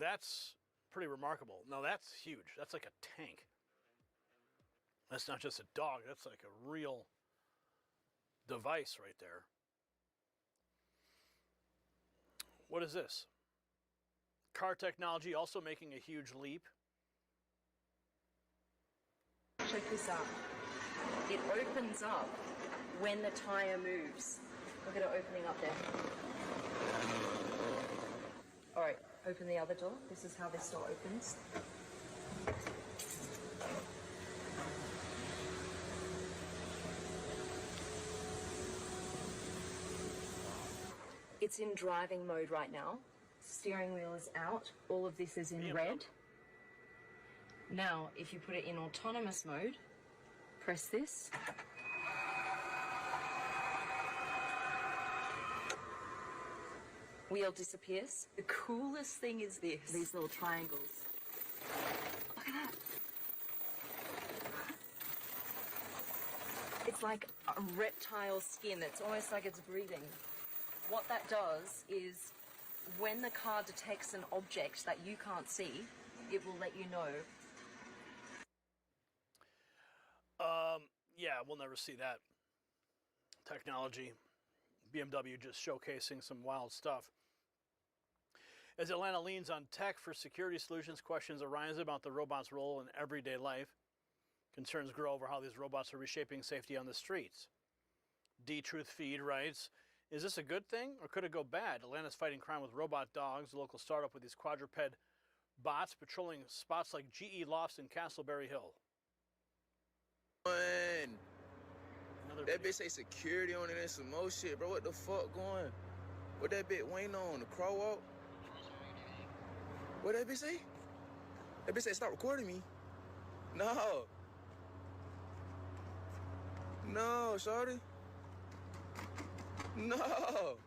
that's pretty remarkable. No, that's huge. That's like a tank. That's not just a dog. That's like a real device right there. What is this? Car technology also making a huge leap. Check this out. It opens up when the tire moves. Look at it opening up there. All right, open the other door. This is how this door opens. It's in driving mode right now. Steering wheel is out. All of this is in red. Now, if you put it in autonomous mode, press this. Wheel disappears. The coolest thing is this. These little triangles. Look at that. It's like a reptile skin. It's almost like it's breathing. What that does is when the car detects an object that you can't see, it will let you know. Yeah, we'll never see that technology. BMW just showcasing some wild stuff. As Atlanta leans on tech for security solutions, questions arise about the robot's role in everyday life. Concerns grow over how these robots are reshaping safety on the streets. D-Truth Feed writes, is this a good thing or could it go bad? Atlanta's fighting crime with robot dogs, a local startup with these quadruped bots patrolling spots like GE Lofts in Castleberry Hill. That bitch say security on it and some more shit, bro. What the fuck going? What that bitch waiting on? The crow walk? What that bitch say? That bitch say stop recording me. No. No, shorty. No.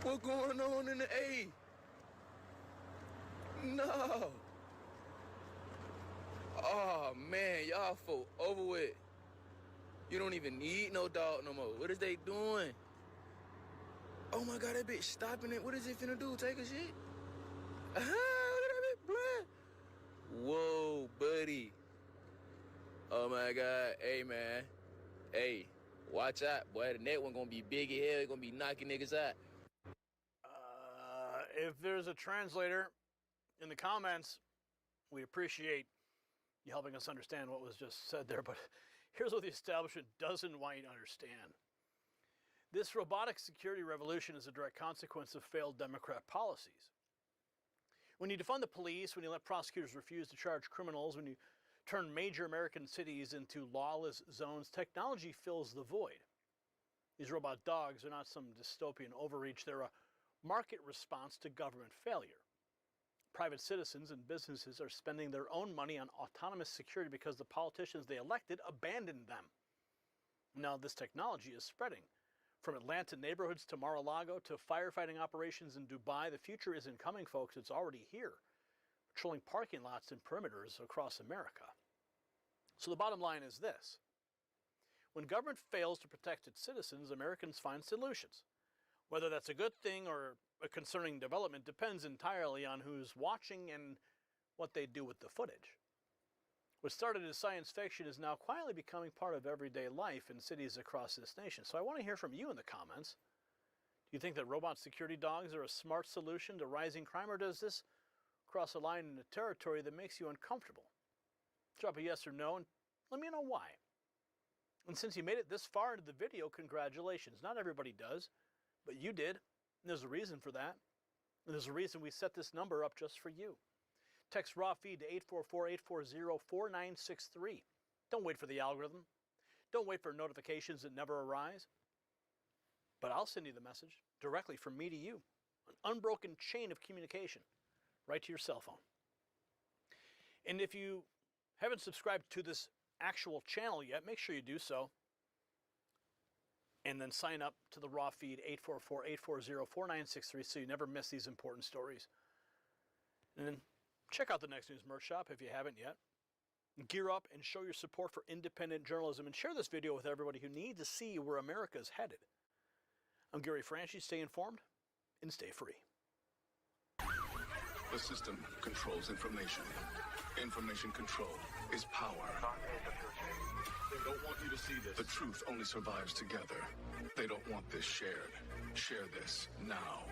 What going on in the A? No. Oh, man, y'all folk over with. You don't even need no dog no more. What is they doing? Oh, my God, that bitch stopping it. What is it finna do? Take a shit? Look at that bitch blood. Whoa, buddy. Oh, my God. Hey, man. Hey, watch out, boy. The next one gonna be big as hell. It's gonna be knocking niggas out. If there's a translator in the comments, we appreciate you helping us understand what was just said there, but here's what the establishment doesn't want you to understand. This robotic security revolution is a direct consequence of failed Democrat policies. When you defund the police, when you let prosecutors refuse to charge criminals, when you turn major American cities into lawless zones, technology fills the void. These robot dogs are not some dystopian overreach. They're a market response to government failure. Private citizens and businesses are spending their own money on autonomous security because the politicians they elected abandoned them. Now this technology is spreading. From Atlanta neighborhoods to Mar-a-Lago to firefighting operations in Dubai, the future isn't coming, folks. It's already here, patrolling parking lots and perimeters across America. So the bottom line is this. When government fails to protect its citizens, Americans find solutions. Whether that's a good thing or a concerning development depends entirely on who's watching and what they do with the footage. What started as science fiction is now quietly becoming part of everyday life in cities across this nation. So I want to hear from you in the comments. Do you think that robot security dogs are a smart solution to rising crime, or does this cross a line into territory that makes you uncomfortable? Drop a yes or no and let me know why. And since you made it this far into the video, congratulations. Not everybody does, but you did. And there's a reason for that. And there's a reason we set this number up just for you. Text raw feed to 844-840-4963. Don't wait for the algorithm. Don't wait for notifications that never arise. But I'll send you the message directly from me to you. An unbroken chain of communication right to your cell phone. And if you haven't subscribed to this actual channel yet, make sure you do so. And then sign up to the raw feed 844-840-4963 so you never miss these important stories. And then check out the Next News merch shop if you haven't yet. Gear up and show your support for independent journalism and share this video with everybody who needs to see where America is headed. I'm Gary Franchi. Stay informed and stay free. The system controls information. Information control is power. They don't want you to see this. The truth only survives together. They don't want this shared. Share this now.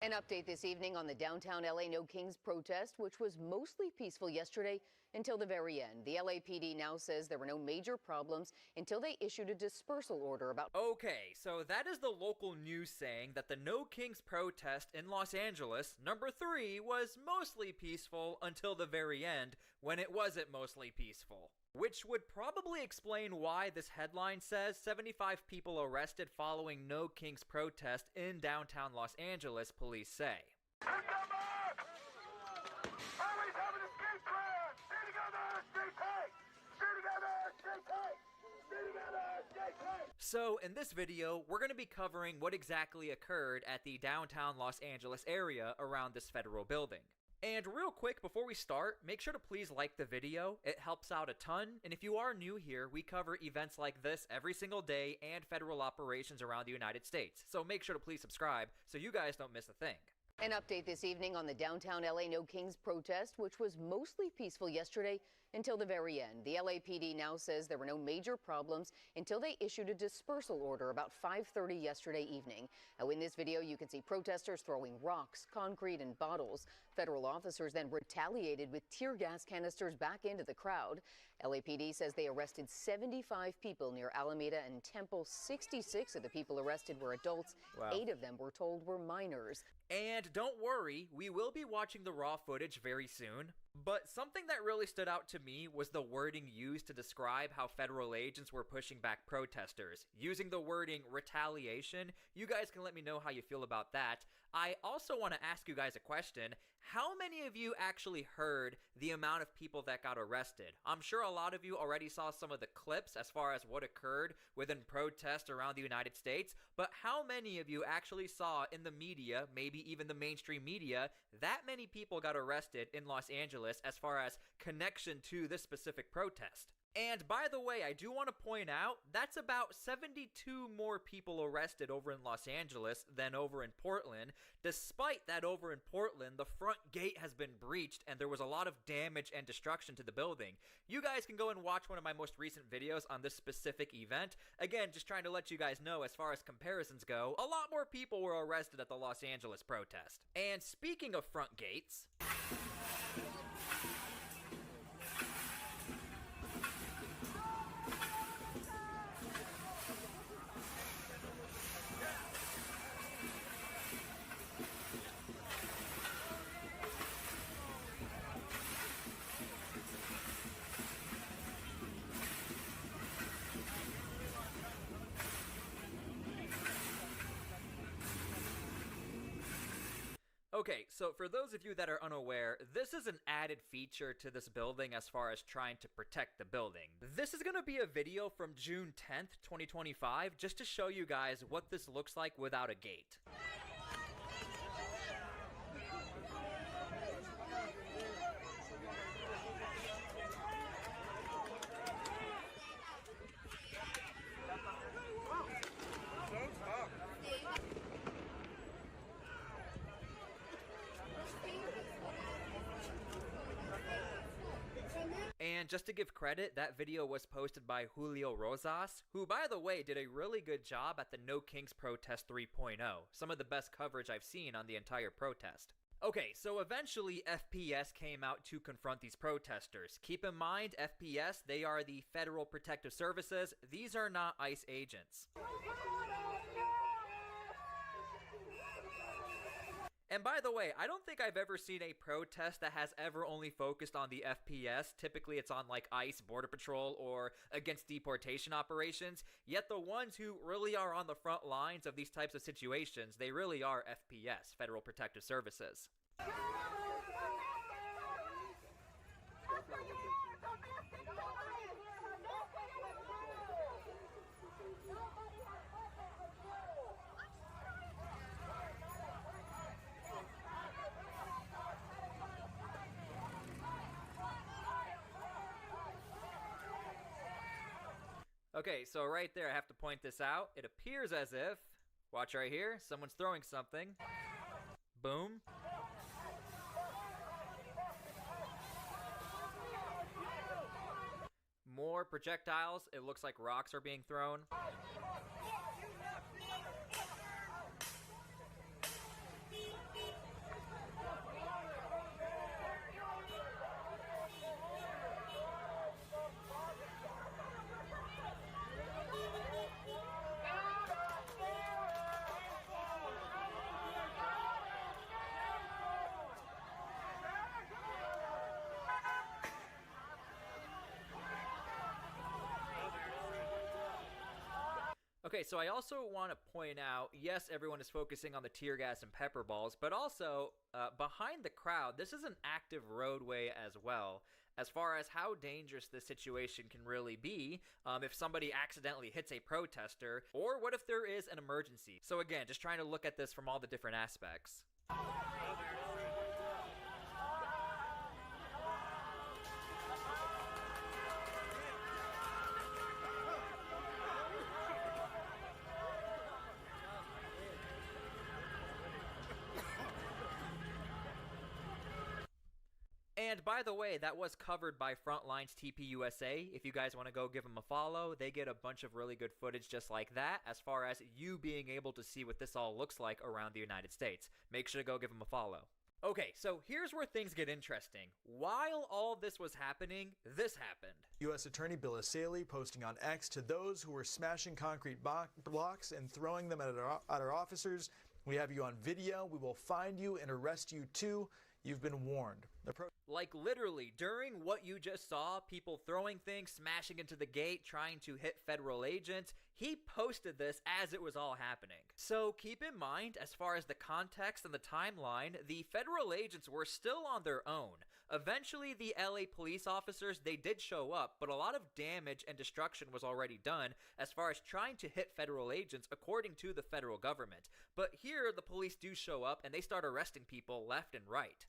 An update this evening on the downtown LA No Kings protest, which was mostly peaceful yesterday until the very end. The LAPD now says there were no major problems until they issued a dispersal order about... Okay, so that is the local news saying that the No Kings protest in Los Angeles, number 3, was mostly peaceful until the very end, when it wasn't mostly peaceful. Which would probably explain why this headline says 75 people arrested following No Kings protest in downtown Los Angeles, police say. So in this video, we're going to be covering what exactly occurred at the downtown Los Angeles area around this federal building. And real quick, before we start, make sure to please like the video. It helps out a ton. And if you are new here, we cover events like this every single day and federal operations around the United States. So make sure to please subscribe so you guys don't miss a thing. An update this evening on the downtown LA No Kings protest, which was mostly peaceful yesterday until the very end. The LAPD now says there were no major problems until they issued a dispersal order about 5:30 yesterday evening. Now, in this video, you can see protesters throwing rocks, concrete, and bottles. Federal officers then retaliated with tear gas canisters back into the crowd. LAPD says they arrested 75 people near Alameda and Temple. 66 of the people arrested were adults. Wow. 8 of them were told were minors. And don't worry, we will be watching the raw footage very soon. But something that really stood out to me was the wording used to describe how federal agents were pushing back protesters. Using the wording retaliation, you guys can let me know how you feel about that. I also want to ask you guys a question. How many of you actually heard the amount of people that got arrested? I'm sure a lot of you already saw some of the clips as far as what occurred within protests around the United States, but how many of you actually saw in the media, maybe even the mainstream media, that many people got arrested in Los Angeles as far as connection to this specific protest? And by the way, I do want to point out, that's about 72 more people arrested over in Los Angeles than over in Portland. Despite that, over in Portland, the front gate has been breached and there was a lot of damage and destruction to the building. You guys can go and watch one of my most recent videos on this specific event. Again, just trying to let you guys know, as far as comparisons go, a lot more people were arrested at the Los Angeles protest. And speaking of front gates... Okay, so for those of you that are unaware, this is an added feature to this building as far as trying to protect the building. This is going to be a video from June 10th, 2025, just to show you guys what this looks like without a gate. And just to give credit, that video was posted by Julio Rosas, who, by the way, did a really good job at the No Kings Protest 3.0, some of the best coverage I've seen on the entire protest. Okay, so eventually FPS came out to confront these protesters. Keep in mind, FPS, they are the Federal Protective Services. These are not ICE agents. And by the way, I don't think I've ever seen a protest that has ever only focused on the FPS. Typically it's on like ICE, Border Patrol, or against deportation operations. Yet the ones who really are on the front lines of these types of situations, they really are FPS, Federal Protective Services. Okay, so right there, I have to point this out. It appears as if, watch right here, someone's throwing something. Boom. More projectiles. It looks like rocks are being thrown. Okay, so I also want to point out, yes, everyone is focusing on the tear gas and pepper balls, but also behind the crowd, this is an active roadway as well, as far as how dangerous this situation can really be if somebody accidentally hits a protester, or what if there is an emergency. So again, just trying to look at this from all the different aspects. And by the way, that was covered by Frontline's TPUSA. If you guys want to go give them a follow, they get a bunch of really good footage just like that, as far as you being able to see what this all looks like around the United States. Make sure to go give them a follow. Okay, so here's where things get interesting. While all this was happening, this happened. U.S. Attorney Bill Asaley posting on X, to those who were smashing concrete blocks and throwing them at our officers, we have you on video. We will find you and arrest you too. You've been warned. Like literally, during what you just saw, people throwing things, smashing into the gate, trying to hit federal agents, he posted this as it was all happening. So keep in mind, as far as the context and the timeline, the federal agents were still on their own. Eventually, the LA police officers, they did show up, but a lot of damage and destruction was already done as far as trying to hit federal agents according to the federal government. But here, the police do show up and they start arresting people left and right.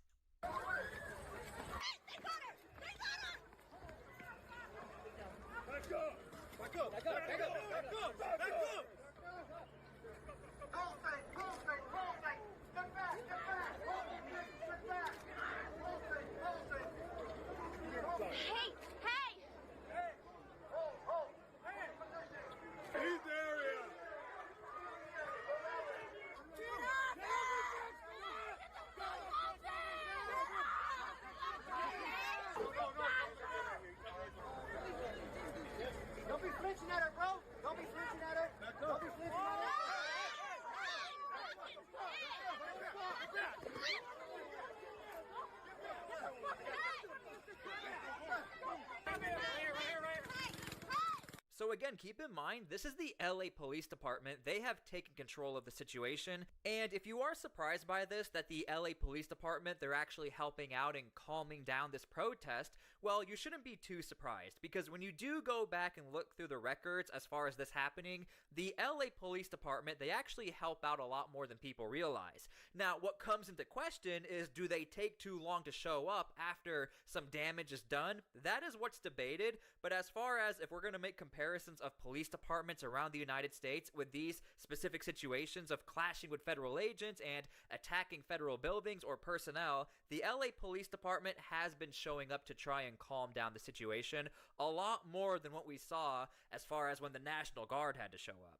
So again, keep in mind, this is the LA Police Department. They have taken control of the situation. And if you are surprised by this, that the LA Police Department, they're actually helping out and calming down this protest, well, you shouldn't be too surprised. Because when you do go back and look through the records as far as this happening, the LA Police Department, they actually help out a lot more than people realize. Now, what comes into question is, do they take too long to show up after some damage is done? That is what's debated. But as far as if we're going to make comparisons of police departments around the United States with these specific situations of clashing with federal agents and attacking federal buildings or personnel, the LA Police Department has been showing up to try and calm down the situation a lot more than what we saw as far as when the National Guard had to show up.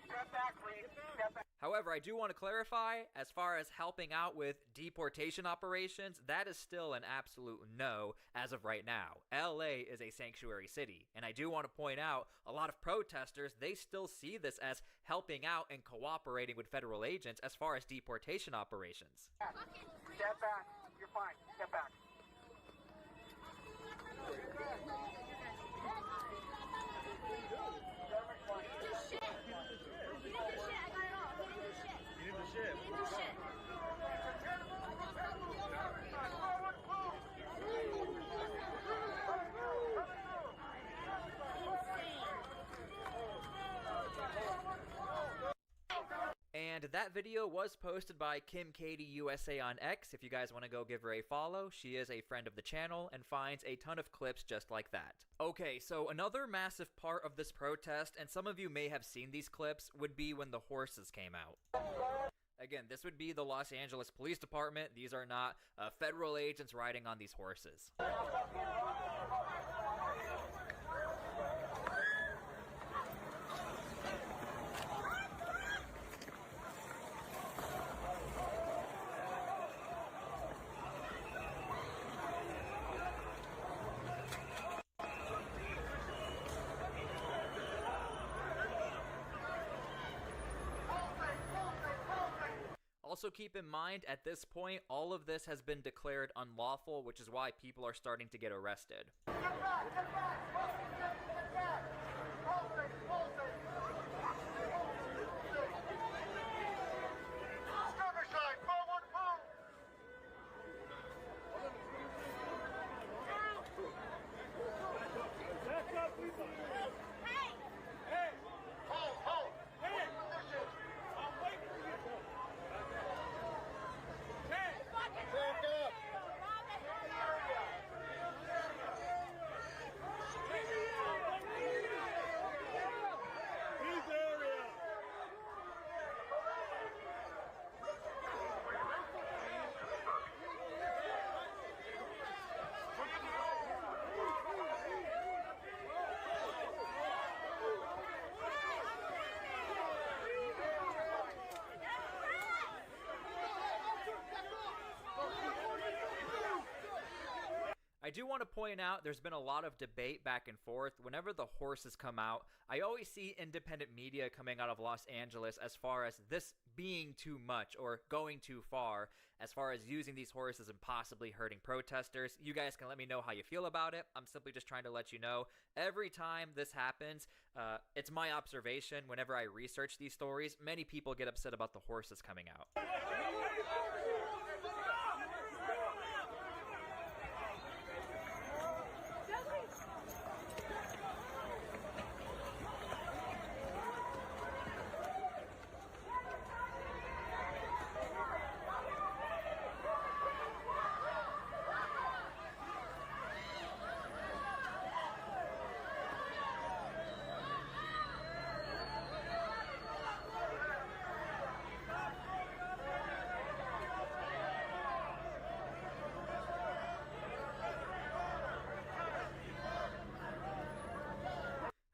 Step back, please. Step back. However, I do want to clarify, as far as helping out with deportation operations, that is still an absolute no as of right now. LA is a sanctuary city, and I do want to point out, a lot of protesters, they still see this as helping out and cooperating with federal agents as far as deportation operations. Step back. You're fine. Step back. And that video was posted by Kim Katie USA on X. If you guys want to go give her a follow, she is a friend of the channel and finds a ton of clips just like that. Okay, so another massive part of this protest, and some of you may have seen these clips, would be when the horses came out. Again, this would be the Los Angeles Police Department. These are not federal agents riding on these horses. Also keep in mind, at this point, all of this has been declared unlawful, which is why people are starting to get arrested. I do want to point out there's been a lot of debate back and forth. Whenever the horses come out, I always see independent media coming out of Los Angeles as far as this being too much or going too far as far as using these horses and possibly hurting protesters. You guys can let me know how you feel about it. I'm simply just trying to let you know every time this happens, it's my observation whenever I research these stories, many people get upset about the horses coming out.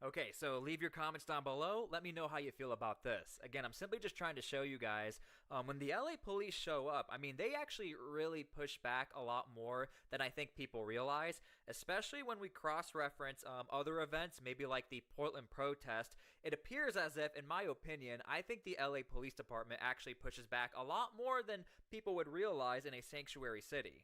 Okay, so leave your comments down below. Let me know how you feel about this. Again, I'm simply just trying to show you guys, when the LA police show up, I mean, they actually really push back a lot more than I think people realize, especially when we cross-reference other events, maybe like the Portland protest. It appears as if, in my opinion, I think the LA Police Department actually pushes back a lot more than people would realize in a sanctuary city.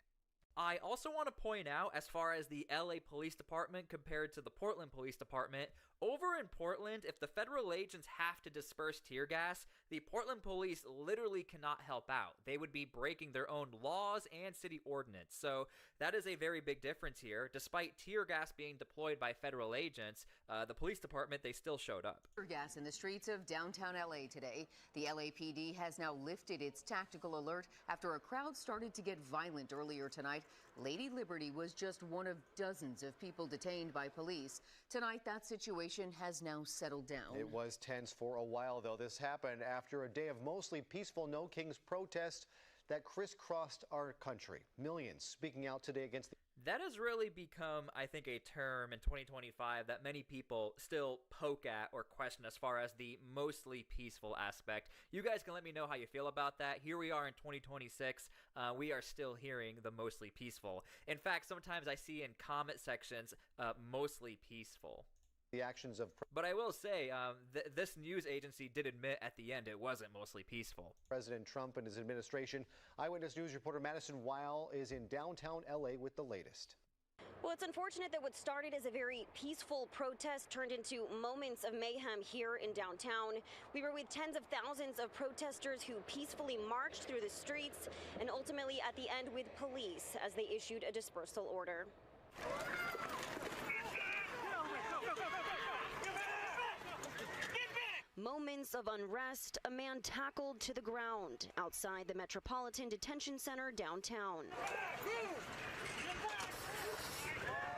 I also want to point out, as far as the LA Police Department compared to the Portland Police Department, over in Portland, if the federal agents have to disperse tear gas, the Portland police literally cannot help out. They would be breaking their own laws and city ordinance. So that is a very big difference here. Despite tear gas being deployed by federal agents, the police department, they still showed up. Tear gas in the streets of downtown LA today. The LAPD has now lifted its tactical alert after a crowd started to get violent earlier tonight. Lady Liberty was just one of dozens of people detained by police. Tonight, that situation has now settled down. It was tense for a while, though. This happened after a day of mostly peaceful No Kings protests that crisscrossed our country. Millions speaking out today against the... That has really become, I think, a term in 2025 that many people still poke at or question as far as the mostly peaceful aspect. You guys can let me know how you feel about that. Here we are in 2026. We are still hearing the mostly peaceful. In fact, sometimes I see in comment sections, mostly peaceful. The actions of... But I will say, this news agency did admit at the end it wasn't mostly peaceful. President Trump and his administration. Eyewitness News reporter Madison Weil is in downtown LA with the latest. Well, it's unfortunate that what started as a very peaceful protest turned into moments of mayhem here in downtown. We were with tens of thousands of protesters who peacefully marched through the streets and ultimately at the end with police as they issued a dispersal order. Moments of unrest, a man tackled to the ground outside the Metropolitan Detention Center downtown.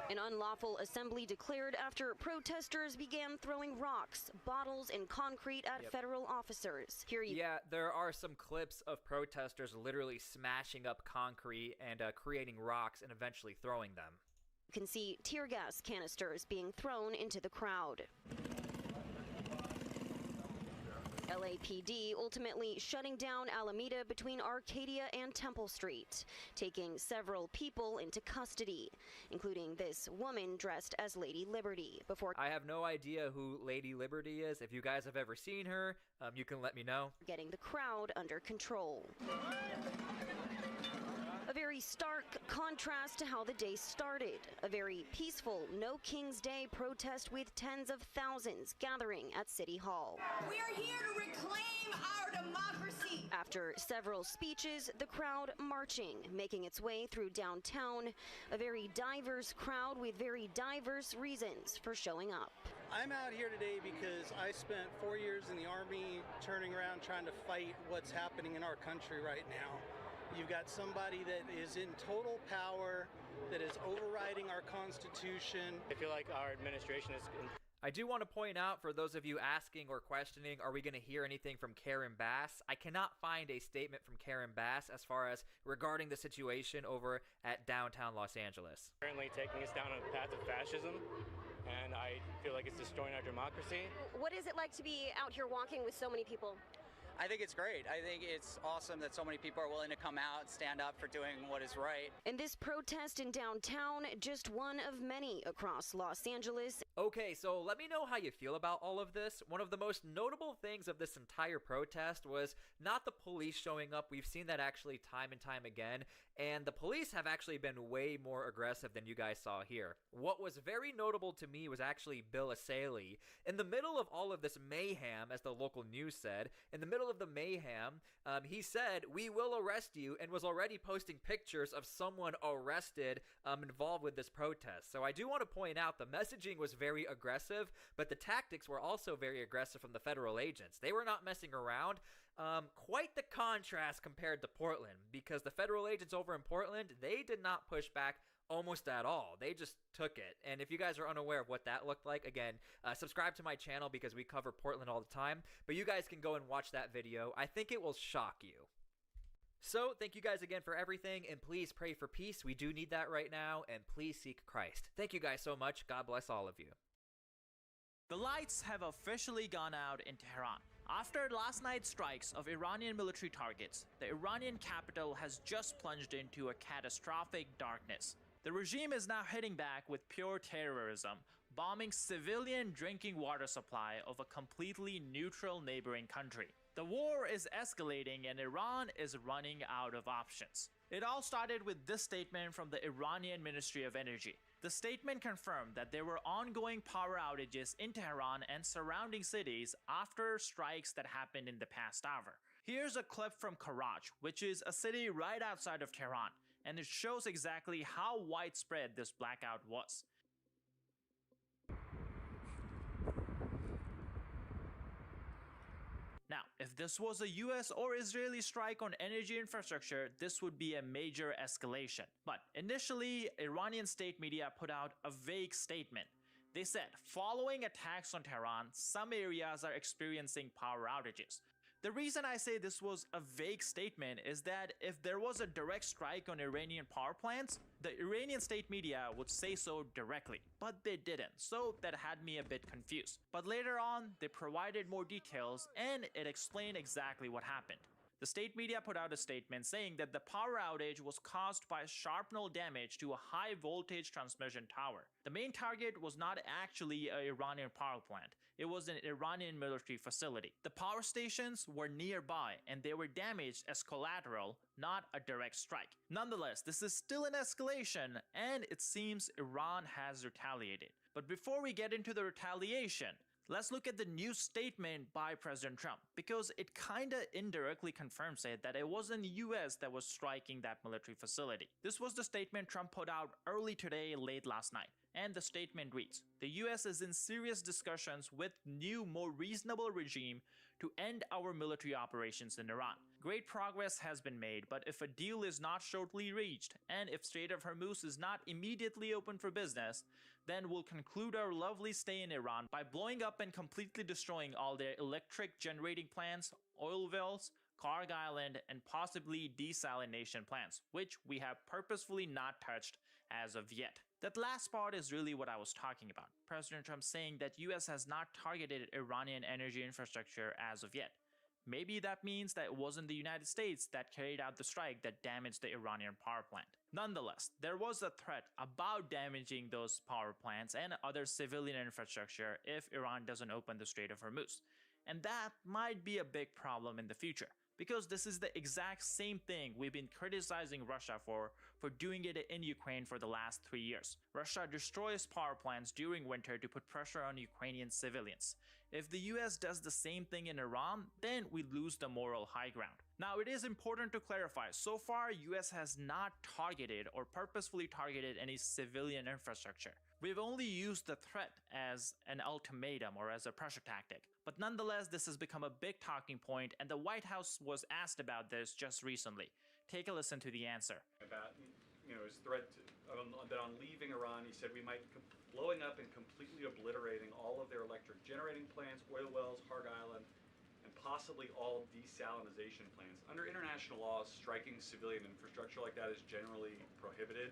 An unlawful assembly declared after protesters began throwing rocks, bottles, and concrete at federal officers. Yeah, there are some clips of protesters literally smashing up concrete and creating rocks and eventually throwing them. You can see tear gas canisters being thrown into the crowd. LAPD ultimately shutting down Alameda between Arcadia and Temple Street, taking several people into custody, including this woman dressed as Lady Liberty. I have no idea who Lady Liberty is. If you guys have ever seen her, you can let me know. Getting the crowd under control. A very stark contrast to how the day started. A very peaceful No Kings Day protest with tens of thousands gathering at City Hall. We are here to reclaim our democracy. After several speeches, the crowd marching, making its way through downtown. A very diverse crowd with very diverse reasons for showing up. I'm out here today because I spent 4 years in the Army turning around trying to fight what's happening in our country right now. You've got somebody that is in total power, that is overriding our Constitution. I feel like our administration is... I do want to point out, for those of you asking or questioning, are we going to hear anything from Karen Bass? I cannot find a statement from Karen Bass as far as regarding the situation over at downtown Los Angeles. Currently taking us down a path of fascism, and I feel like it's destroying our democracy. What is it like to be out here walking with so many people? I think it's great. I think it's awesome that so many people are willing to come out and stand up for doing what is right. And this protest in downtown, just one of many across Los Angeles. Okay, so let me know how you feel about all of this. One of the most notable things of this entire protest was not the police showing up. We've seen that actually time and time again, and the police have actually been way more aggressive than you guys saw here. What was very notable to me was actually Bill Asaley. In the middle of all of this mayhem, as the local news said, in the middle of the mayhem, he said, "We will arrest you," and was already posting pictures of someone arrested involved with this protest. So I do want to point out the messaging was very aggressive, but the tactics were also very aggressive from the federal agents. They were not messing around. Quite the contrast compared to Portland, because the federal agents over in Portland, they did not push back almost at all. They just took it. And if you guys are unaware of what that looked like, again, subscribe to my channel because we cover Portland all the time. But you guys can go and watch that video. I think it will shock you. So, thank you guys again for everything, and please pray for peace. We do need that right now, and please seek Christ. Thank you guys so much. God bless all of you. The lights have officially gone out in Tehran. After last night's strikes of Iranian military targets, the Iranian capital has just plunged into a catastrophic darkness. The regime is now hitting back with pure terrorism, bombing civilian drinking water supply of a completely neutral neighboring country. The war is escalating and Iran is running out of options. It all started with this statement from the Iranian Ministry of Energy. The statement confirmed that there were ongoing power outages in Tehran and surrounding cities after strikes that happened in the past hour. Here's a clip from Karaj, which is a city right outside of Tehran, and it shows exactly how widespread this blackout was. Now, if this was a US or Israeli strike on energy infrastructure, this would be a major escalation. But initially, Iranian state media put out a vague statement. They said, following attacks on Tehran, some areas are experiencing power outages. The reason I say this was a vague statement is that if there was a direct strike on Iranian power plants, the Iranian state media would say so directly, but they didn't, so that had me a bit confused. But later on, they provided more details and it explained exactly what happened. The state media put out a statement saying that the power outage was caused by shrapnel damage to a high voltage transmission tower. The main target was not actually an Iranian power plant. It was an Iranian military facility. The power stations were nearby and they were damaged as collateral, not a direct strike. Nonetheless, this is still an escalation and it seems Iran has retaliated. But before we get into the retaliation, let's look at the new statement by President Trump, because it kinda indirectly confirms it that it wasn't the US that was striking that military facility. This was the statement Trump put out early today, late last night. And the statement reads, the US is in serious discussions with new, more reasonable regime to end our military operations in Iran. Great progress has been made, but if a deal is not shortly reached, and if Strait of Hormuz is not immediately open for business, then we'll conclude our lovely stay in Iran by blowing up and completely destroying all their electric generating plants, oil wells, Karg Island, and possibly desalination plants, which we have purposefully not touched as of yet. That last part is really what I was talking about. President Trump saying that US has not targeted Iranian energy infrastructure as of yet. Maybe that means that it wasn't the United States that carried out the strike that damaged the Iranian power plant. Nonetheless, there was a threat about damaging those power plants and other civilian infrastructure if Iran doesn't open the Strait of Hormuz. And that might be a big problem in the future, because this is the exact same thing we've been criticizing Russia for doing it in Ukraine for the last 3 years. Russia destroys power plants during winter to put pressure on Ukrainian civilians. If the US does the same thing in Iran, then we lose the moral high ground. Now, it is important to clarify, so far US has not targeted or purposefully targeted any civilian infrastructure. We've only used the threat as an ultimatum or as a pressure tactic. But nonetheless, this has become a big talking point, and the White House was asked about this just recently. Take a listen to the answer. About his threat that on leaving Iran, he said we might blowing up and completely obliterating all of their electric generating plants, oil wells, Karg Island, and possibly all desalination plants. Under international law, striking civilian infrastructure like that is generally prohibited.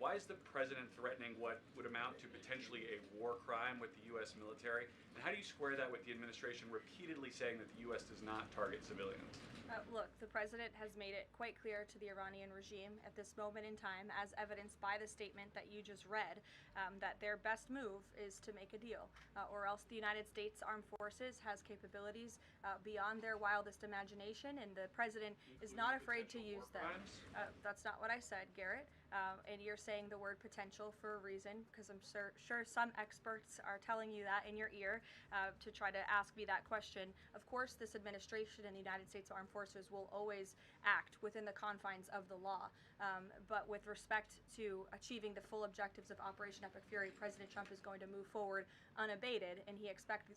Why is the president threatening what would amount to potentially a war crime with the U.S. military? And how do you square that with the administration repeatedly saying that the U.S. does not target civilians? Look, the president has made it quite clear to the Iranian regime at this moment in time, as evidenced by the statement that you just read, that their best move is to make a deal, or else the United States Armed Forces has capabilities beyond their wildest imagination, and the president is not afraid to use them. That's not what I said, Garrett. And you're saying the word potential for a reason, because I'm sure some experts are telling you that in your ear to try to ask me that question. Of course, this administration and the United States Armed Forces will always act within the confines of the law. But with respect to achieving the full objectives of Operation Epic Fury, President Trump is going to move forward unabated, and he expects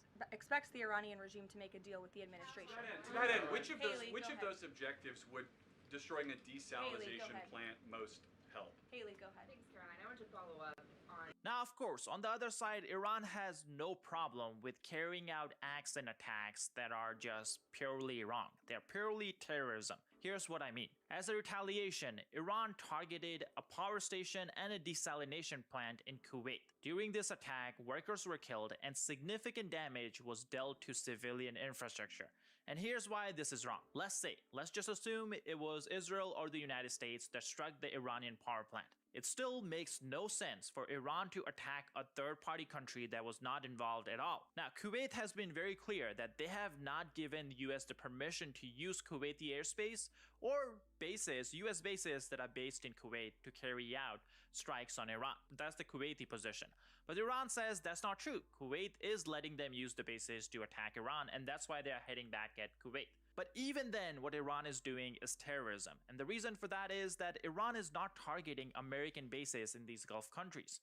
the Iranian regime to make a deal with the administration. To that end, which of those objectives would destroying a desalination plant most help? Haley, go ahead. Thanks, Caroline. I want to follow up on... Now, of course, on the other side, Iran has no problem with carrying out acts and attacks that are just purely wrong. They're purely terrorism. Here's what I mean. As a retaliation, Iran targeted a power station and a desalination plant in Kuwait. During this attack, workers were killed and significant damage was dealt to civilian infrastructure. And here's why this is wrong. Let's just assume it was Israel or the United States that struck the Iranian power plant. It still makes no sense for Iran to attack a third-party country that was not involved at all. Now, Kuwait has been very clear that they have not given the US the permission to use Kuwaiti airspace or bases, US bases that are based in Kuwait to carry out strikes on Iran. That's the Kuwaiti position. But Iran says that's not true. Kuwait is letting them use the bases to attack Iran, and that's why they're heading back at Kuwait. But even then, what Iran is doing is terrorism. And the reason for that is that Iran is not targeting American bases in these Gulf countries.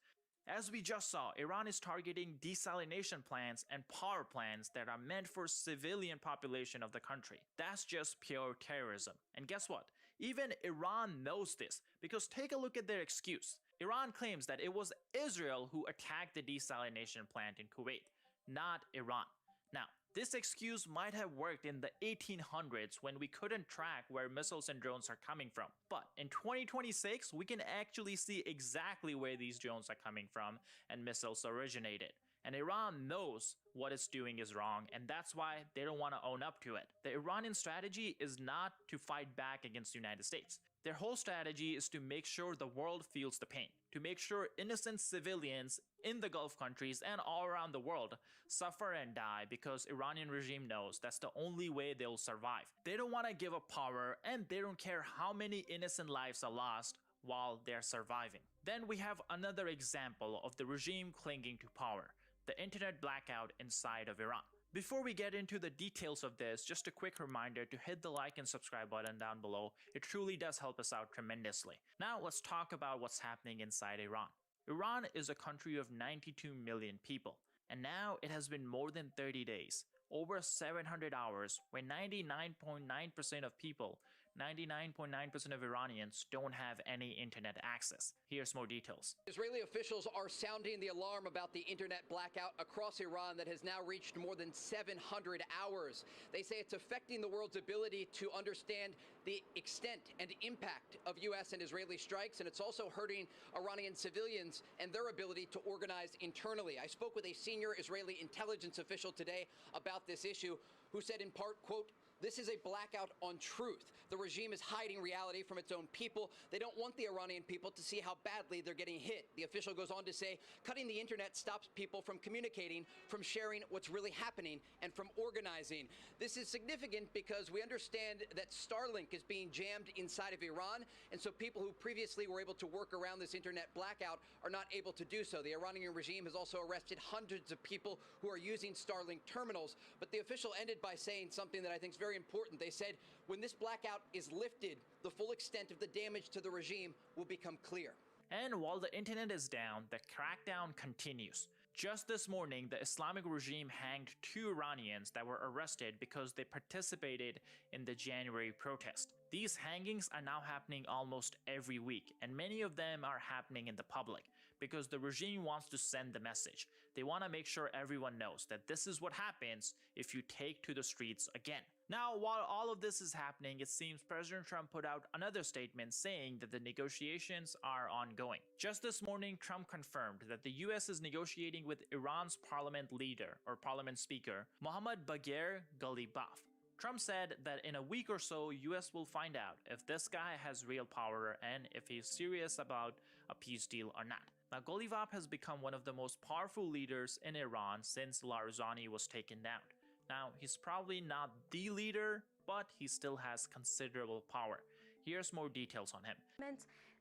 As we just saw, Iran is targeting desalination plants and power plants that are meant for civilian population of the country. That's just pure terrorism. And guess what? Even Iran knows this, because take a look at their excuse. Iran claims that it was Israel who attacked the desalination plant in Kuwait, not Iran. Now, this excuse might have worked in the 1800s when we couldn't track where missiles and drones are coming from. But in 2026, we can actually see exactly where these drones are coming from and missiles originated. And Iran knows what it's doing is wrong, and that's why they don't want to own up to it. The Iranian strategy is not to fight back against the United States. Their whole strategy is to make sure the world feels the pain, to make sure innocent civilians in the Gulf countries and all around the world suffer and die, because Iranian regime knows that's the only way they'll survive. They don't want to give up power, and they don't care how many innocent lives are lost while they're surviving. Then we have another example of the regime clinging to power: the internet blackout inside of Iran. Before we get into the details of this, just a quick reminder to hit the like and subscribe button down below. It truly does help us out tremendously. Now let's talk about what's happening inside Iran. Iran is a country of 92 million people, and now it has been more than 30 days, over 700 hours, where 99.9% of people, 99.9% of Iranians don't have any internet access. Here's more details. Israeli officials are sounding the alarm about the internet blackout across Iran that has now reached more than 700 hours. They say it's affecting the world's ability to understand the extent and impact of U.S. and Israeli strikes, and it's also hurting Iranian civilians and their ability to organize internally. I spoke with a senior Israeli intelligence official today about this issue, who said in part, quote, "This is a blackout on truth. The regime is hiding reality from its own people. They don't want the Iranian people to see how badly they're getting hit." The official goes on to say, cutting the internet stops people from communicating, from sharing what's really happening, and from organizing. This is significant because we understand that Starlink is being jammed inside of Iran, and so people who previously were able to work around this internet blackout are not able to do so. The Iranian regime has also arrested hundreds of people who are using Starlink terminals, but the official ended by saying something that I think is very important. They said, when this blackout is lifted, the full extent of the damage to the regime will become clear. And while the internet is down, the crackdown continues. Just this morning, the Islamic regime hanged 2 Iranians that were arrested because they participated in the January protest. These hangings are now happening almost every week, and many of them are happening in the public. because the regime wants to send the message. They want to make sure everyone knows that this is what happens if you take to the streets again. Now, while all of this is happening, it seems President Trump put out another statement saying that the negotiations are ongoing. Just this morning, Trump confirmed that the US is negotiating with Iran's parliament leader, or parliament speaker, Mohammad Bagher Ghalibaf. Trump said that in a week or so, US will find out if this guy has real power and if he's serious about a peace deal or not. Now, Ghalibaf has become one of the most powerful leaders in Iran since Larzani was taken down. Now, he's probably not the leader, but he still has considerable power. Here's more details on him.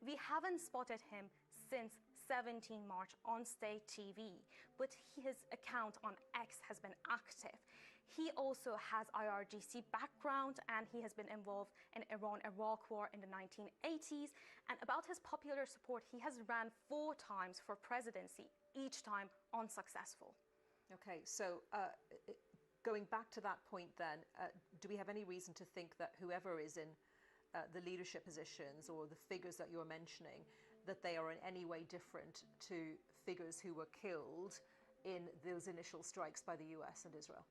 We haven't spotted him since 17 March on state TV, but his account on X has been active. He also has IRGC background and he has been involved in Iran-Iraq war in the 1980s. And about his popular support, he has ran 4 times for presidency, each time unsuccessful. Okay, so going back to that point then, do we have any reason to think that whoever is in the leadership positions or the figures that you're mentioning, that they are in any way different to figures who were killed in those initial strikes by the US and Israel?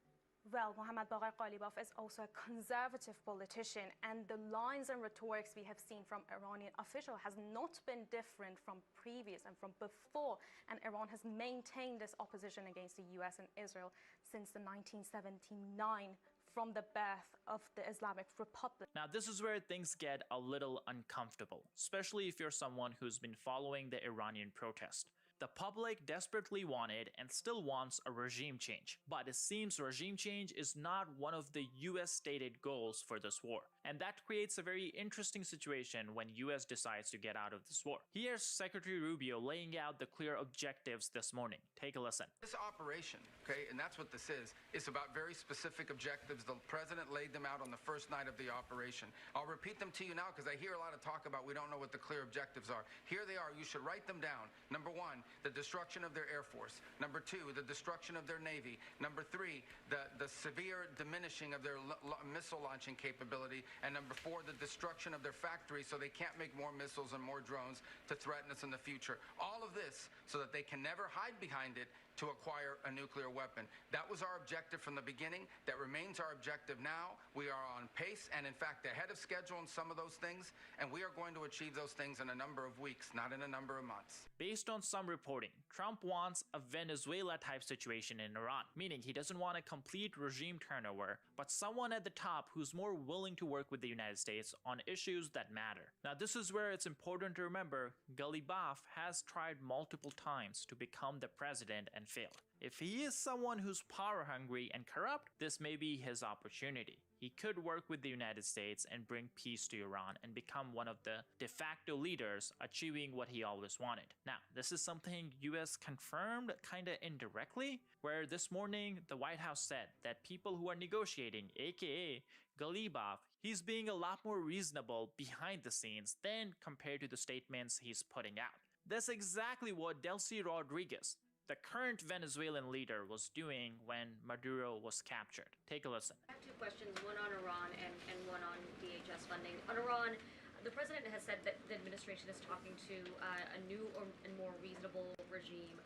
Well, Mohammad Bagher Ghalibaf is also a conservative politician, and the lines and rhetorics we have seen from Iranian officials has not been different from previous and from before, and Iran has maintained this opposition against the US and Israel since the 1979, from the birth of the Islamic Republic. Now, this is where things get a little uncomfortable, especially if you're someone who's been following the Iranian protest. The public desperately wanted and still wants a regime change, but it seems regime change is not one of the US stated goals for this war. And that creates a very interesting situation when US decides to get out of this war. Here's Secretary Rubio laying out the clear objectives this morning. Take a listen. This operation, okay, and that's what this is about very specific objectives. The president laid them out on the first night of the operation. I'll repeat them to you now because I hear a lot of talk about we don't know what the clear objectives are. Here they are. You should write them down. Number 1, the destruction of their Air Force. Number 2, the destruction of their Navy. Number 3, the severe diminishing of their missile launching capability. And number 4, the destruction of their factories so they can't make more missiles and more drones to threaten us in the future. All of this so that they can never hide behind it to acquire a nuclear weapon. That was our objective from the beginning. That remains our objective now. We are on pace and, in fact, ahead of schedule on some of those things, and we are going to achieve those things in a number of weeks, not in a number of months. Based on some reporting, Trump wants a Venezuela-type situation in Iran, meaning he doesn't want a complete regime turnover, but someone at the top who's more willing to work with the United States on issues that matter. Now, this is where it's important to remember Ghalibaf has tried multiple times to become the president and failed. If he is someone who's power hungry and corrupt, this may be his opportunity. He could work with the United States and bring peace to Iran and become one of the de facto leaders, achieving what he always wanted. Now, this is something US confirmed kinda indirectly, where this morning the White House said that people who are negotiating, aka Ghalibaf, he's being a lot more reasonable behind the scenes than compared to the statements he's putting out. That's exactly what Delcy Rodriguez, the current Venezuelan leader, was doing when Maduro was captured. Take a listen. I have 2 questions, one on Iran and one on DHS funding. On Iran, the president has said that the administration is talking to a new and more reasonable regime.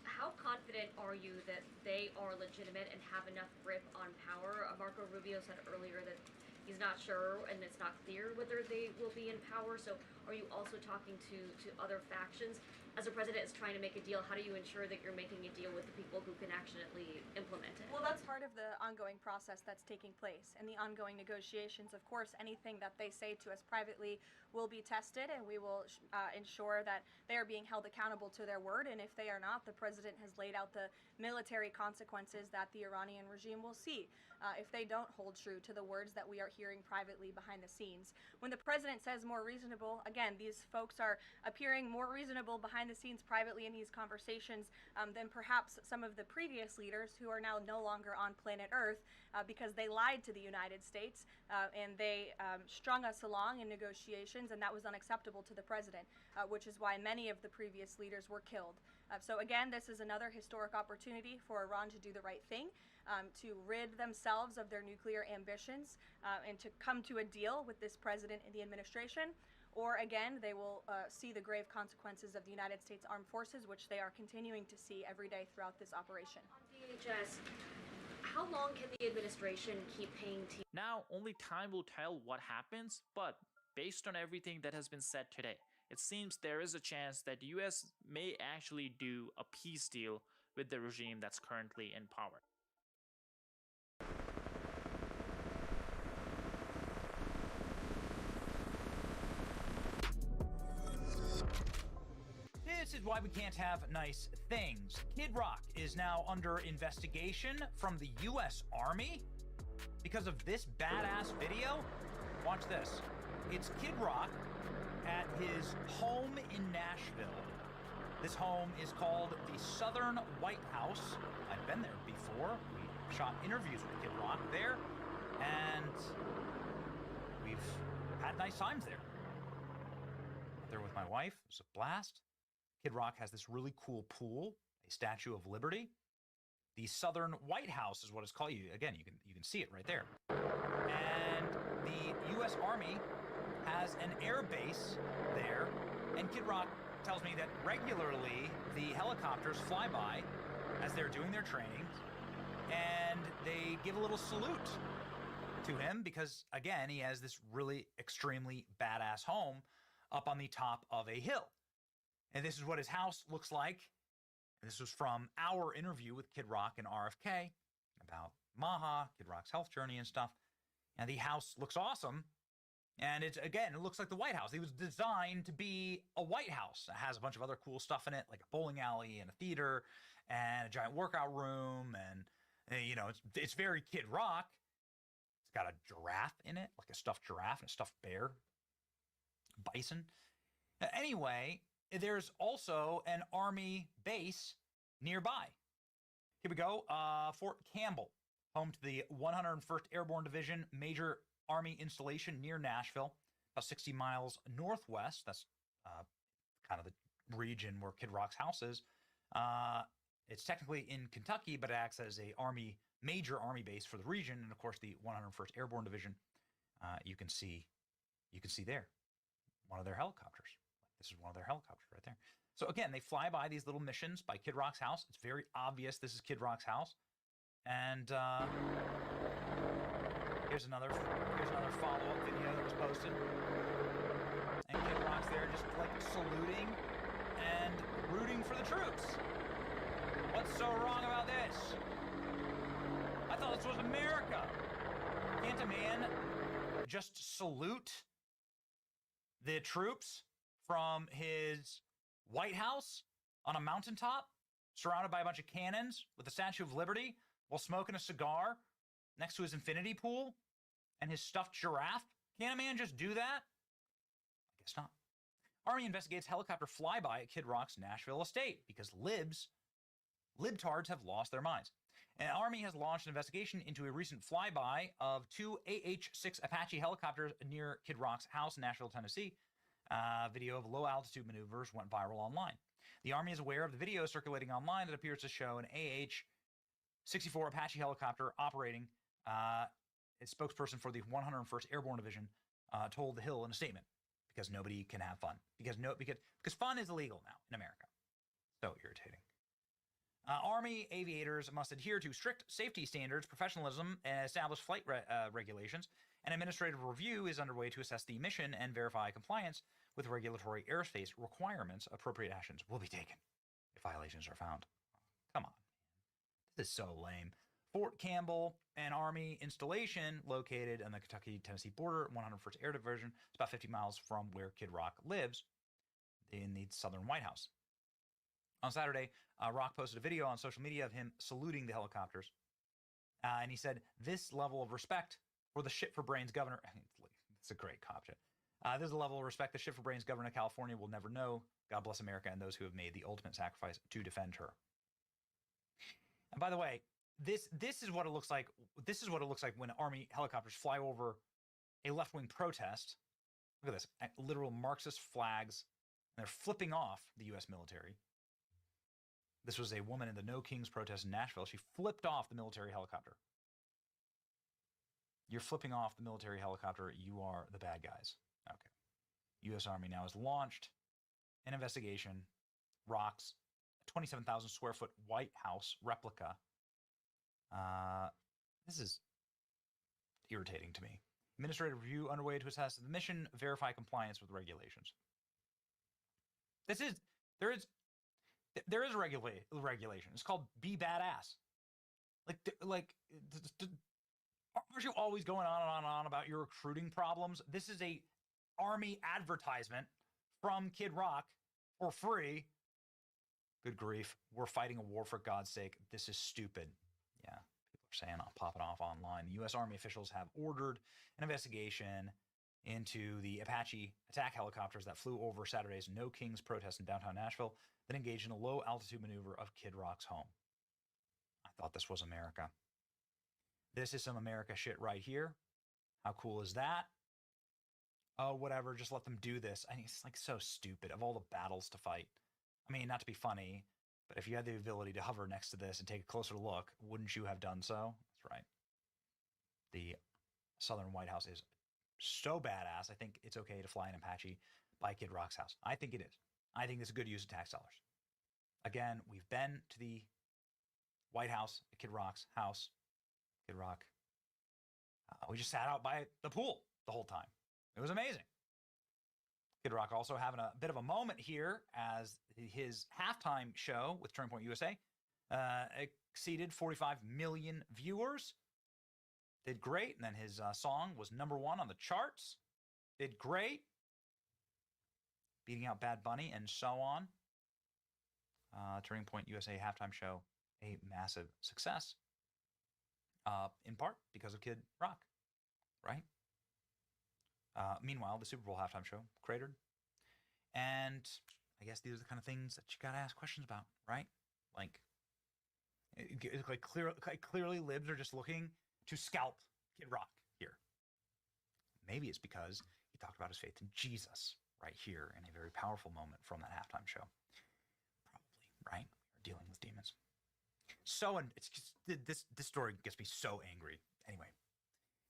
How confident are you that they are legitimate and have enough grip on power? Marco Rubio said earlier that he's not sure and it's not clear whether they will be in power. So are you also talking to other factions? As a president is trying to make a deal, how do you ensure that you're making a deal with the people who can actually implement it? Well, that's part of the ongoing process that's taking place. In the ongoing negotiations, of course, anything that they say to us privately will be tested, and we will ensure that they are being held accountable to their word. And if they are not, the president has laid out the military consequences that the Iranian regime will see if they don't hold true to the words that we are hearing privately behind the scenes. When the president says more reasonable, again, these folks are appearing more reasonable behind the scenes privately in these conversations than perhaps some of the previous leaders who are now no longer on planet Earth because they lied to the United States and they strung us along in negotiations, and that was unacceptable to the president, which is why many of the previous leaders were killed. So again, this is another historic opportunity for Iran to do the right thing, to rid themselves of their nuclear ambitions and to come to a deal with this president and the administration. or again, they will see the grave consequences of the United States Armed Forces, which they are continuing to see every day throughout this operation. On DHS, how long can the administration keep paying Now, only time will tell what happens, but based on everything that has been said today, it seems there is a chance that the US may actually do a peace deal with the regime that's currently in power. This is why we can't have nice things. Kid Rock is now under investigation from the US Army because of this badass video. Watch this. It's Kid Rock at his home in Nashville. This home is called the Southern White House. I've been there before. We shot interviews with Kid Rock there, and we've had nice times there. There with my wife. It was a blast. Kid Rock has this really cool pool, a Statue of Liberty. The Southern White House is what it's called. Again, you can see it right there. And the U.S. Army has an air base there, and Kid Rock tells me that regularly the helicopters fly by as they're doing their training, and they give a little salute to him because, again, he has this really extremely badass home up on the top of a hill. And this is what his house looks like. This was from our interview with Kid Rock and RFK about Maha, Kid Rock's health journey and stuff. And the house looks awesome. And it looks like the White House. It was designed to be a White House. It has a bunch of other cool stuff in it, like a bowling alley and a theater and a giant workout room. And, you know, it's very Kid Rock. It's got a giraffe in it, like a stuffed giraffe and a stuffed bear, bison. Anyway, there's also an Army base nearby. Here we go. Fort Campbell, home to the 101st Airborne Division, major Army installation near Nashville, about 60 miles northwest. That's kind of the region where Kid Rock's house is. It's technically in Kentucky, but it acts as a major Army base for the region. And of course, the 101st Airborne Division, you can see there one of their helicopters. This is one of their helicopters right there. So again, they fly by these little missions by Kid Rock's house. It's very obvious this is Kid Rock's house. And here's another follow-up video that was posted. And Kid Rock's there just like saluting and rooting for the troops. What's so wrong about this? I thought this was America. Can't a man just salute the troops from his White House on a mountaintop, surrounded by a bunch of cannons with the Statue of Liberty, while smoking a cigar next to his infinity pool and his stuffed giraffe? Can a man just do that? I guess not. Army investigates helicopter flyby at Kid Rock's Nashville estate because libtards have lost their minds. And Army has launched an investigation into a recent flyby of two AH-6 Apache helicopters near Kid Rock's house in Nashville, Tennessee. Video of low-altitude maneuvers went viral online. The Army is aware of the video circulating online that appears to show an AH-64 Apache helicopter operating. A spokesperson for the 101st Airborne Division told The Hill in a statement, because nobody can have fun. Because fun is illegal now in America. So irritating. Army aviators must adhere to strict safety standards, professionalism, and established flight regulations. An administrative review is underway to assess the mission and verify compliance with regulatory airspace requirements. Appropriate actions will be taken if violations are found. Come on. This is so lame. Fort Campbell, an Army installation located on the Kentucky-Tennessee border, 101st Air Division. It's about 50 miles from where Kid Rock lives in the Southern White House. On Saturday, Rock posted a video on social media of him saluting the helicopters. And he said, this level of respect for the shit-for-brains governor... It's a great caption. This is a level of respect the shit-for-brains governor of California will never know. God bless America and those who have made the ultimate sacrifice to defend her. And by the way, this is what it looks like. This is what it looks like when Army helicopters fly over a left-wing protest. Look at this. Literal Marxist flags. And they're flipping off the U.S. military. This was a woman in the No Kings protest in Nashville. She flipped off the military helicopter. You're flipping off the military helicopter. You are the bad guys. Okay. U.S. Army now has launched an investigation, rocks, a 27,000 square foot White House replica. This is irritating to me. Administrative review underway to assess the mission, verify compliance with regulations. There is a regulation. It's called Be Badass. Aren't you always going on and on and on about your recruiting problems? This is a Army advertisement from Kid Rock for free. Good grief. We're fighting a war for God's sake. This is stupid. Yeah, people are saying I'll pop it off online. The U.S. Army officials have ordered an investigation into the Apache attack helicopters that flew over Saturday's No Kings protest in downtown Nashville that engaged in a low-altitude maneuver of Kid Rock's home. I thought this was America. This is some America shit right here. How cool is that? Oh, whatever, just let them do this. I mean, it's like so stupid of all the battles to fight. I mean, not to be funny, but if you had the ability to hover next to this and take a closer look, wouldn't you have done so? That's right. The Southern White House is so badass. I think it's okay to fly an Apache by Kid Rock's house. I think it is. I think it's a good use of tax dollars. Again, we've been to the White House, Kid Rock's house. Kid Rock. We just sat out by the pool the whole time. It was amazing. Kid Rock also having a bit of a moment here as his halftime show with Turning Point USA exceeded 45 million viewers. Did great. And then his song was #1 on the charts. Did great. Beating out Bad Bunny and so on. Turning Point USA halftime show, a massive success. In part because of Kid Rock, right? Meanwhile, the Super Bowl halftime show cratered. And I guess these are the kind of things that you got to ask questions about, right? Clearly libs are just looking to scalp Kid Rock here. Maybe it's because he talked about his faith in Jesus right here in a very powerful moment from that halftime show. Probably, right? We're dealing with demons. So, it's just, this story gets me so angry. Anyway,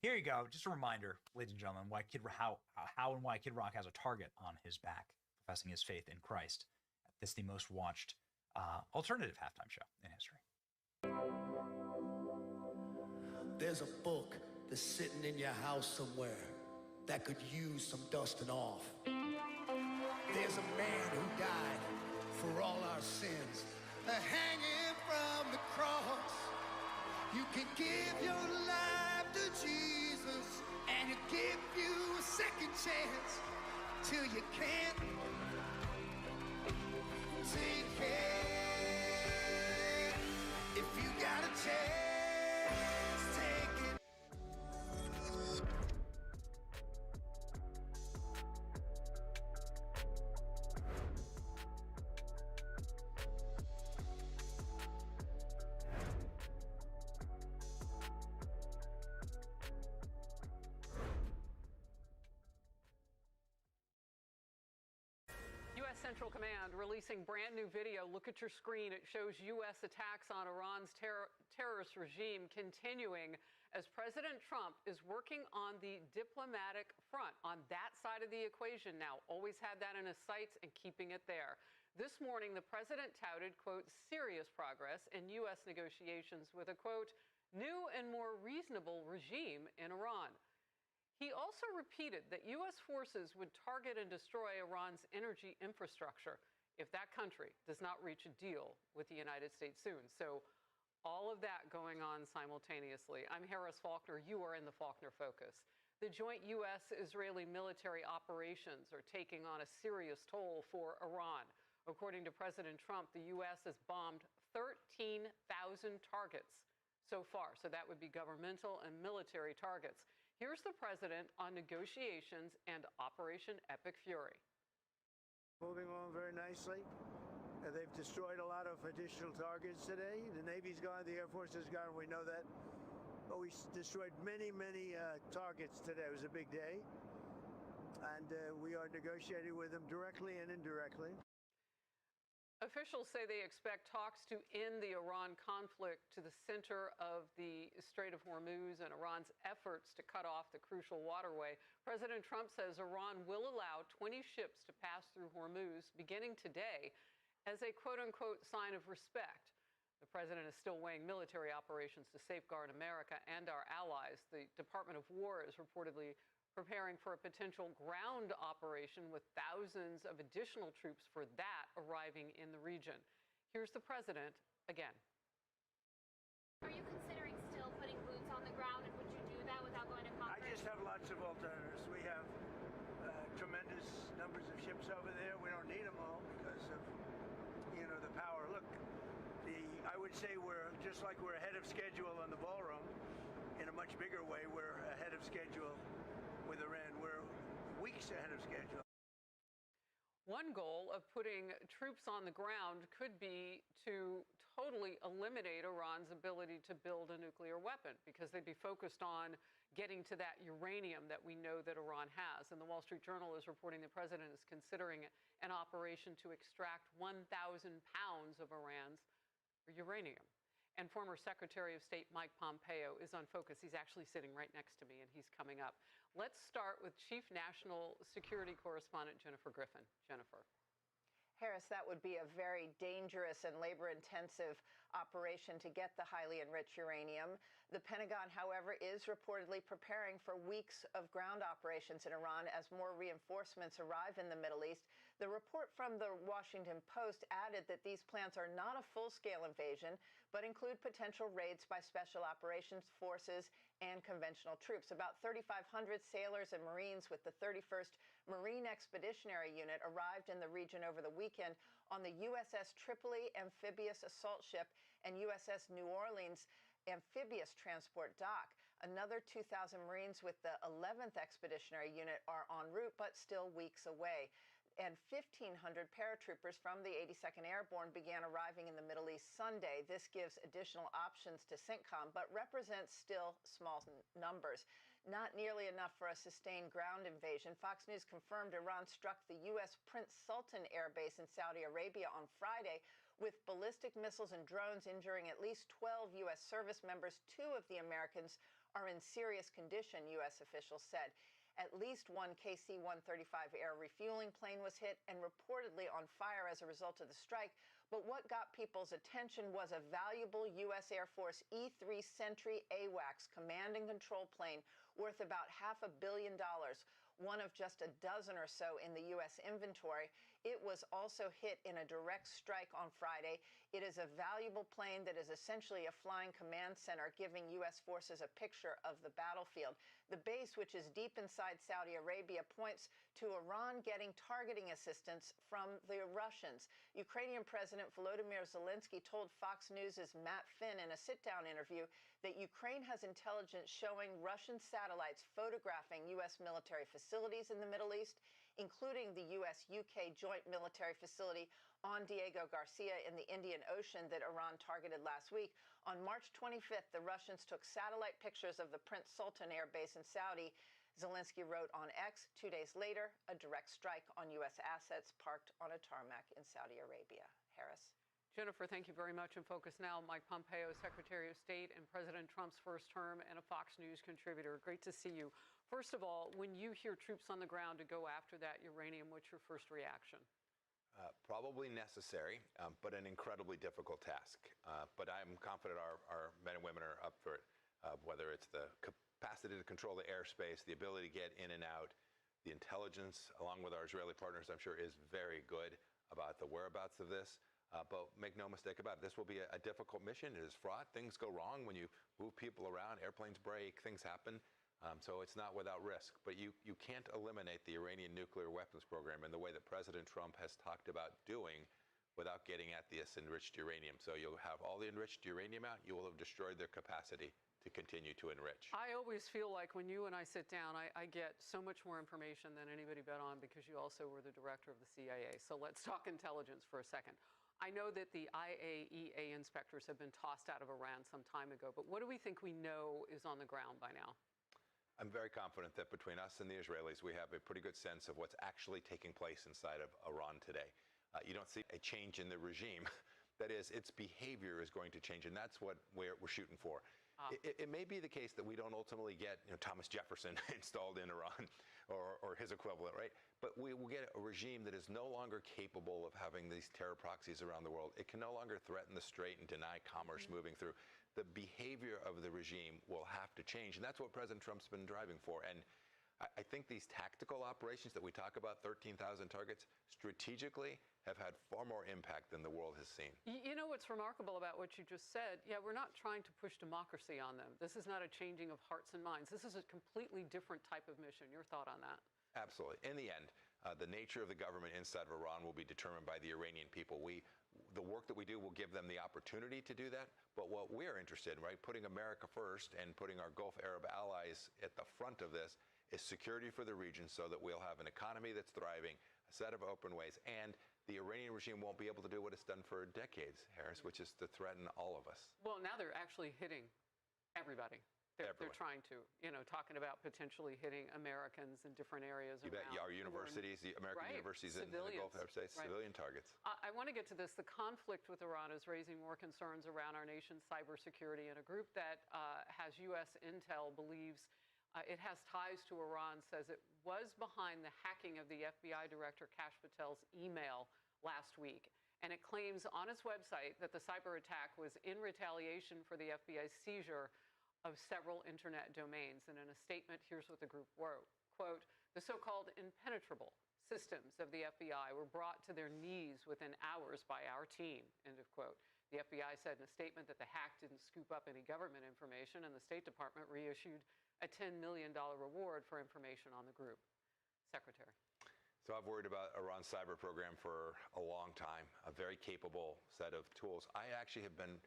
here you go. Just a reminder, ladies and gentlemen, how and why Kid Rock has a target on his back, professing his faith in Christ. This is the most watched alternative halftime show in history. There's a book that's sitting in your house somewhere that could use some dusting off. There's a man who died for all our sins, hanging from the cross. You can give your life to Jesus, and he'll give you a second chance till you can't take it. If you got a chance, take it. U.S. Central Command releasing brand new video. Look at your screen. It shows U.S. attacks on Iran's terrorist regime continuing as President Trump is working on the diplomatic front, on that side of the equation now. Always had that in his sights and keeping it there. This morning, the president touted, quote, serious progress in U.S. negotiations with a, quote, new and more reasonable regime in Iran. He also repeated that U.S. forces would target and destroy Iran's energy infrastructure if that country does not reach a deal with the United States soon. So all of that going on simultaneously. I'm Harris Faulkner. You are in the Faulkner Focus. The joint U.S.-Israeli military operations are taking on a serious toll for Iran. According to President Trump, the U.S. has bombed 13,000 targets so far. So that would be governmental and military targets. Here's the president on negotiations and Operation Epic Fury. Moving along very nicely. They've destroyed a lot of additional targets today. The Navy's gone, the Air Force has gone, we know that. But we destroyed many targets today. It was a big day. And we are negotiating with them directly and indirectly. Officials say they expect talks to end the Iran conflict to the center of the Strait of Hormuz and Iran's efforts to cut off the crucial waterway. President Trump says Iran will allow 20 ships to pass through Hormuz beginning today as a quote-unquote sign of respect. The president is still weighing military operations to safeguard America and our allies. The Department of War is reportedly preparing for a potential ground operation with thousands of additional troops for that arriving in the region. Here's the president again. Are you considering still putting boots on the ground, and would you do that without going to Congress? I just have lots of alternatives. We have tremendous numbers of ships over there. We don't need them all because of, the power. Look, I would say we're just like we're ahead of schedule on the ballroom. In a much bigger way, we're ahead of schedule with Iran. We're weeks ahead of schedule. One goal of putting troops on the ground could be to totally eliminate Iran's ability to build a nuclear weapon, because they'd be focused on getting to that uranium that we know that Iran has. And the Wall Street Journal is reporting the president is considering an operation to extract 1,000 pounds of Iran's uranium. And former Secretary of State Mike Pompeo is on focus. He's actually sitting right next to me, and he's coming up. Let's start with Chief National Security Correspondent Jennifer Griffin. Jennifer. Harris, that would be a very dangerous and labor-intensive operation to get the highly enriched uranium. The Pentagon, however, is reportedly preparing for weeks of ground operations in Iran as more reinforcements arrive in the Middle East. The report from the Washington Post added that these plans are not a full-scale invasion, but include potential raids by Special Operations Forces and conventional troops. About 3,500 sailors and Marines with the 31st Marine Expeditionary Unit arrived in the region over the weekend on the USS Tripoli amphibious assault ship and USS New Orleans amphibious transport dock. Another 2,000 Marines with the 11th Expeditionary Unit are en route, but still weeks away. And 1,500 paratroopers from the 82nd Airborne began arriving in the Middle East Sunday. This gives additional options to CENTCOM, but represents still small numbers. Not nearly enough for a sustained ground invasion. Fox News confirmed Iran struck the U.S. Prince Sultan Air Base in Saudi Arabia on Friday with ballistic missiles and drones, injuring at least 12 U.S. service members. 2 of the Americans are in serious condition, U.S. officials said. At least one KC-135 air refueling plane was hit and reportedly on fire as a result of the strike. But what got people's attention was a valuable U.S. Air Force E-3 Sentry AWACS command and control plane worth about $500 million, one of just a dozen or so in the U.S. inventory. It was also hit in a direct strike on Friday. It is a valuable plane that is essentially a flying command center, giving U.S. forces a picture of the battlefield. The base, which is deep inside Saudi Arabia, points to Iran getting targeting assistance from the Russians. Ukrainian President Volodymyr Zelensky told Fox News' Matt Finn in a sit-down interview that Ukraine has intelligence showing Russian satellites photographing U.S. military facilities in the Middle East, including the U.S.-UK joint military facility on Diego Garcia in the Indian Ocean that Iran targeted last week. On March 25th, the Russians took satellite pictures of the Prince Sultan Air Base in Saudi. Zelensky wrote on X, 2 days later, a direct strike on U.S. assets parked on a tarmac in Saudi Arabia. Harris. Jennifer, thank you very much. In focus now, Mike Pompeo, Secretary of State and President Trump's first term and a Fox News contributor. Great to see you. First of all, when you hear troops on the ground to go after that uranium, what's your first reaction? Probably necessary, but an incredibly difficult task. But I'm confident our men and women are up for it, whether it's the capacity to control the airspace, the ability to get in and out. The intelligence, along with our Israeli partners, I'm sure is very good about the whereabouts of this. But make no mistake about it, this will be a difficult mission. It is fraught. Things go wrong when you move people around. Airplanes break. Things happen. So it's not without risk. But you can't eliminate the Iranian nuclear weapons program in the way that President Trump has talked about doing without getting at this enriched uranium. So you'll have all the enriched uranium out. You will have destroyed their capacity to continue to enrich. I always feel like when you and I sit down, I get so much more information than anybody bet on, because you also were the director of the CIA. So let's talk intelligence for a second. I know that the IAEA inspectors have been tossed out of Iran some time ago, but what do we think we know is on the ground by now? I'm very confident that between us and the Israelis, we have a pretty good sense of what's actually taking place inside of Iran today. You don't see a change in the regime. That is, its behavior is going to change, and that's what we're shooting for. It may be the case that we don't ultimately get Thomas Jefferson installed in Iran or his equivalent, right? But we will get a regime that is no longer capable of having these terror proxies around the world. It can no longer threaten the strait and deny commerce moving through. The behavior of the regime will have to change, and that's what President Trump's been driving for. And I think these tactical operations that we talk about, 13,000 targets, strategically have had far more impact than the world has seen. You know what's remarkable about what you just said? Yeah, we're not trying to push democracy on them. This is not a changing of hearts and minds. This is a completely different type of mission. Your thought on that? Absolutely. In the end, the nature of the government inside of Iran will be determined by the Iranian people. The work that we do will give them the opportunity to do that. But what we're interested in, right, putting America first and putting our Gulf Arab allies at the front of this, is security for the region so that we'll have an economy that's thriving, a set of open ways, and the Iranian regime won't be able to do what it's done for decades, Harris, which is to threaten all of us. Well, now they're actually hitting everybody. They're trying to, talking about potentially hitting Americans in different areas. You bet. Our universities, the American universities in the Gulf Arab states, civilian targets. I want to get to this. The conflict with Iran is raising more concerns around our nation's cybersecurity, and a group that has U.S. intel believes it has ties to Iran, says it was behind the hacking of the FBI Director Kash Patel's email last week. And it claims on its website that the cyber attack was in retaliation for the FBI's seizure of several internet domains. And in a statement, here's what the group wrote. Quote, the so-called impenetrable systems of the FBI were brought to their knees within hours by our team, end of quote. The FBI said in a statement that the hack didn't scoop up any government information, and the State Department reissued a $10 million reward for information on the group. Secretary. So I've worried about Iran's cyber program for a long time, a very capable set of tools. I actually have been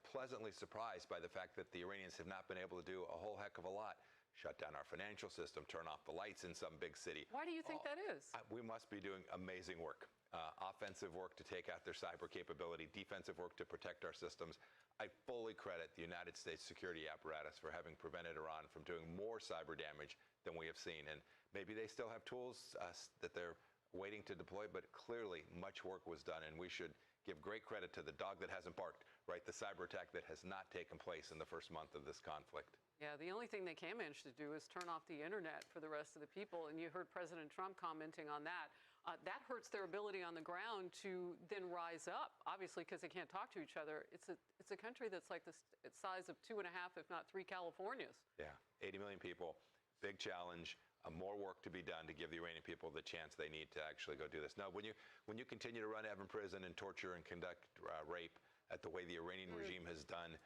pleasantly surprised by the fact that the Iranians have not been able to do a whole heck of a lot. Shut down our financial system, turn off the lights in some big city. Why do you think that is? We must be doing amazing work. Offensive work to take out their cyber capability, defensive work to protect our systems. I fully credit the United States security apparatus for having prevented Iran from doing more cyber damage than we have seen. And maybe they still have tools that they're waiting to deploy, but clearly much work was done, and we should give great credit to the dog that hasn't barked, right? The cyber attack that has not taken place in the first month of this conflict. Yeah, the only thing they can manage to do is turn off the internet for the rest of the people. And you heard President Trump commenting on that. That hurts their ability on the ground to then rise up, obviously, because they can't talk to each other. It's a country that's like the size of 2.5, if not 3 Californias. Yeah, 80 million people, big challenge. More work to be done to give the Iranian people the chance they need to actually go do this. Now, when you continue to run Evin prison and torture and conduct rape at the way the Iranian regime has done,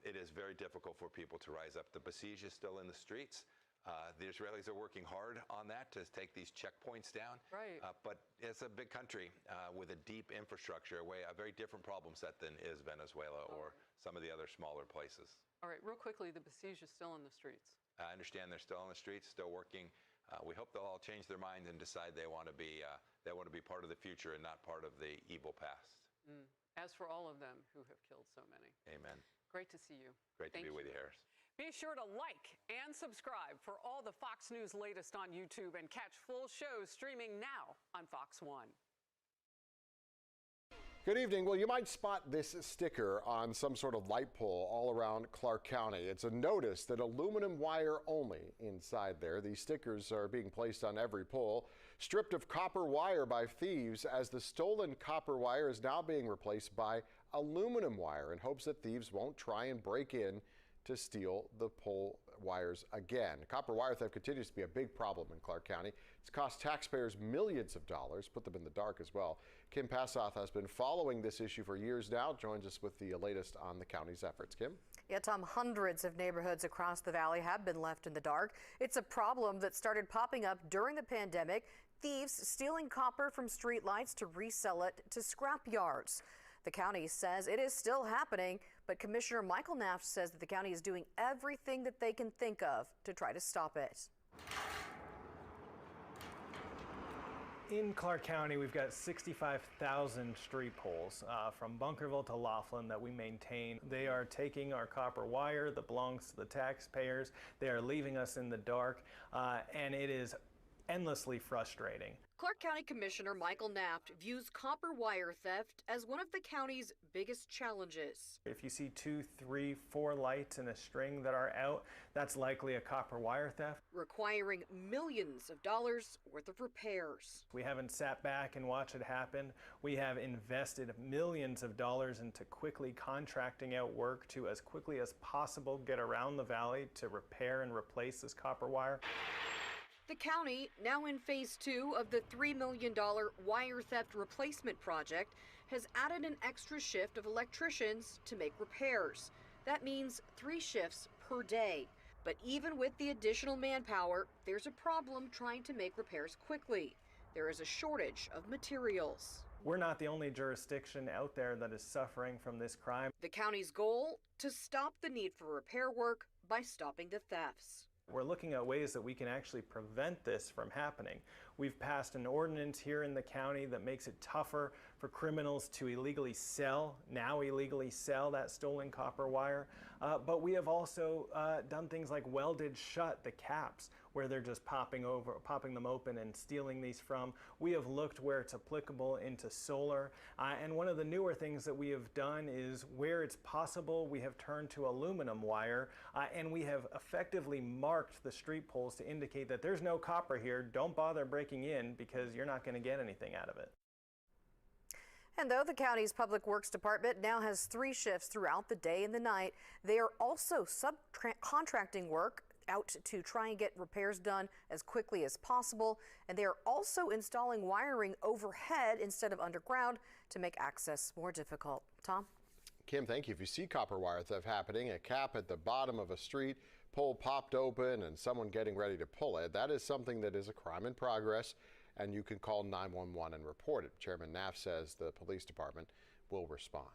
it is very difficult for people to rise up. The besiege is still in the streets. The Israelis are working hard on that to take these checkpoints down. Right. But it's a big country with a deep infrastructure, a very different problem set than is Venezuela or some of the other smaller places. All right, real quickly, the besiege is still in the streets. I understand they're still on the streets, still working. We hope they'll all change their minds and decide they want to be part of the future and not part of the evil past. As for all of them who have killed so many. Amen. Great to see you. Great to be with you, Harris. Be sure to like and subscribe for all the Fox News latest on YouTube, and catch full shows streaming now on Fox 1. Good evening. Well, you might spot this sticker on some sort of light pole all around Clark County. It's a notice that aluminum wire only inside there. These stickers are being placed on every pole, stripped of copper wire by thieves, as the stolen copper wire is now being replaced by aluminum wire in hopes that thieves won't try and break in to steal the pole wires again. Copper wire theft continues to be a big problem in Clark County. It's cost taxpayers millions of dollars, put them in the dark as well. Kim Passoff has been following this issue for years now, joins us with the latest on the county's efforts. Kim? Yeah, Tom, hundreds of neighborhoods across the valley have been left in the dark. It's a problem that started popping up during the pandemic. Thieves stealing copper from streetlights to resell it to scrap yards. The county says it is still happening, but Commissioner Michael Naft says that the county is doing everything that they can think of to try to stop it. In Clark County, we've got 65,000 street poles from Bunkerville to Laughlin that we maintain. They are taking our copper wire that belongs to the taxpayers. They are leaving us in the dark, and it is endlessly frustrating. Clark County Commissioner Michael Naft views copper wire theft as one of the county's biggest challenges. If you see 2, 3, 4 lights in a string that are out, that's likely a copper wire theft. Requiring millions of dollars worth of repairs. We haven't sat back and watched it happen. We have invested millions of dollars into quickly contracting out work to, as quickly as possible, get around the valley to repair and replace this copper wire. The county, now in phase 2 of the $3 million wire theft replacement project, has added an extra shift of electricians to make repairs. That means 3 shifts per day. But even with the additional manpower, there's a problem trying to make repairs quickly. There is a shortage of materials. We're not the only jurisdiction out there that is suffering from this crime. The county's goal, to stop the need for repair work by stopping the thefts. We're looking at ways that we can actually prevent this from happening. We've passed an ordinance here in the county that makes it tougher for criminals to illegally sell that stolen copper wire. But we have also done things like welded shut the caps where they're just popping them open and stealing these from. We have looked where it's applicable into solar. And one of the newer things that we have done is where it's possible, we have turned to aluminum wire and we have effectively marked the street poles to indicate that there's no copper here. Don't bother breaking in because you're not going to get anything out of it. And though the county's Public Works Department now has 3 shifts throughout the day and the night, they are also subcontracting work out to try and get repairs done as quickly as possible. And they are also installing wiring overhead instead of underground to make access more difficult. Tom? Kim, thank you. If you see copper wire theft happening, a cap at the bottom of a street, pole popped open and someone getting ready to pull it, that is something that is a crime in progress, and you can call 911 and report it. Chairman Naft says the police department will respond.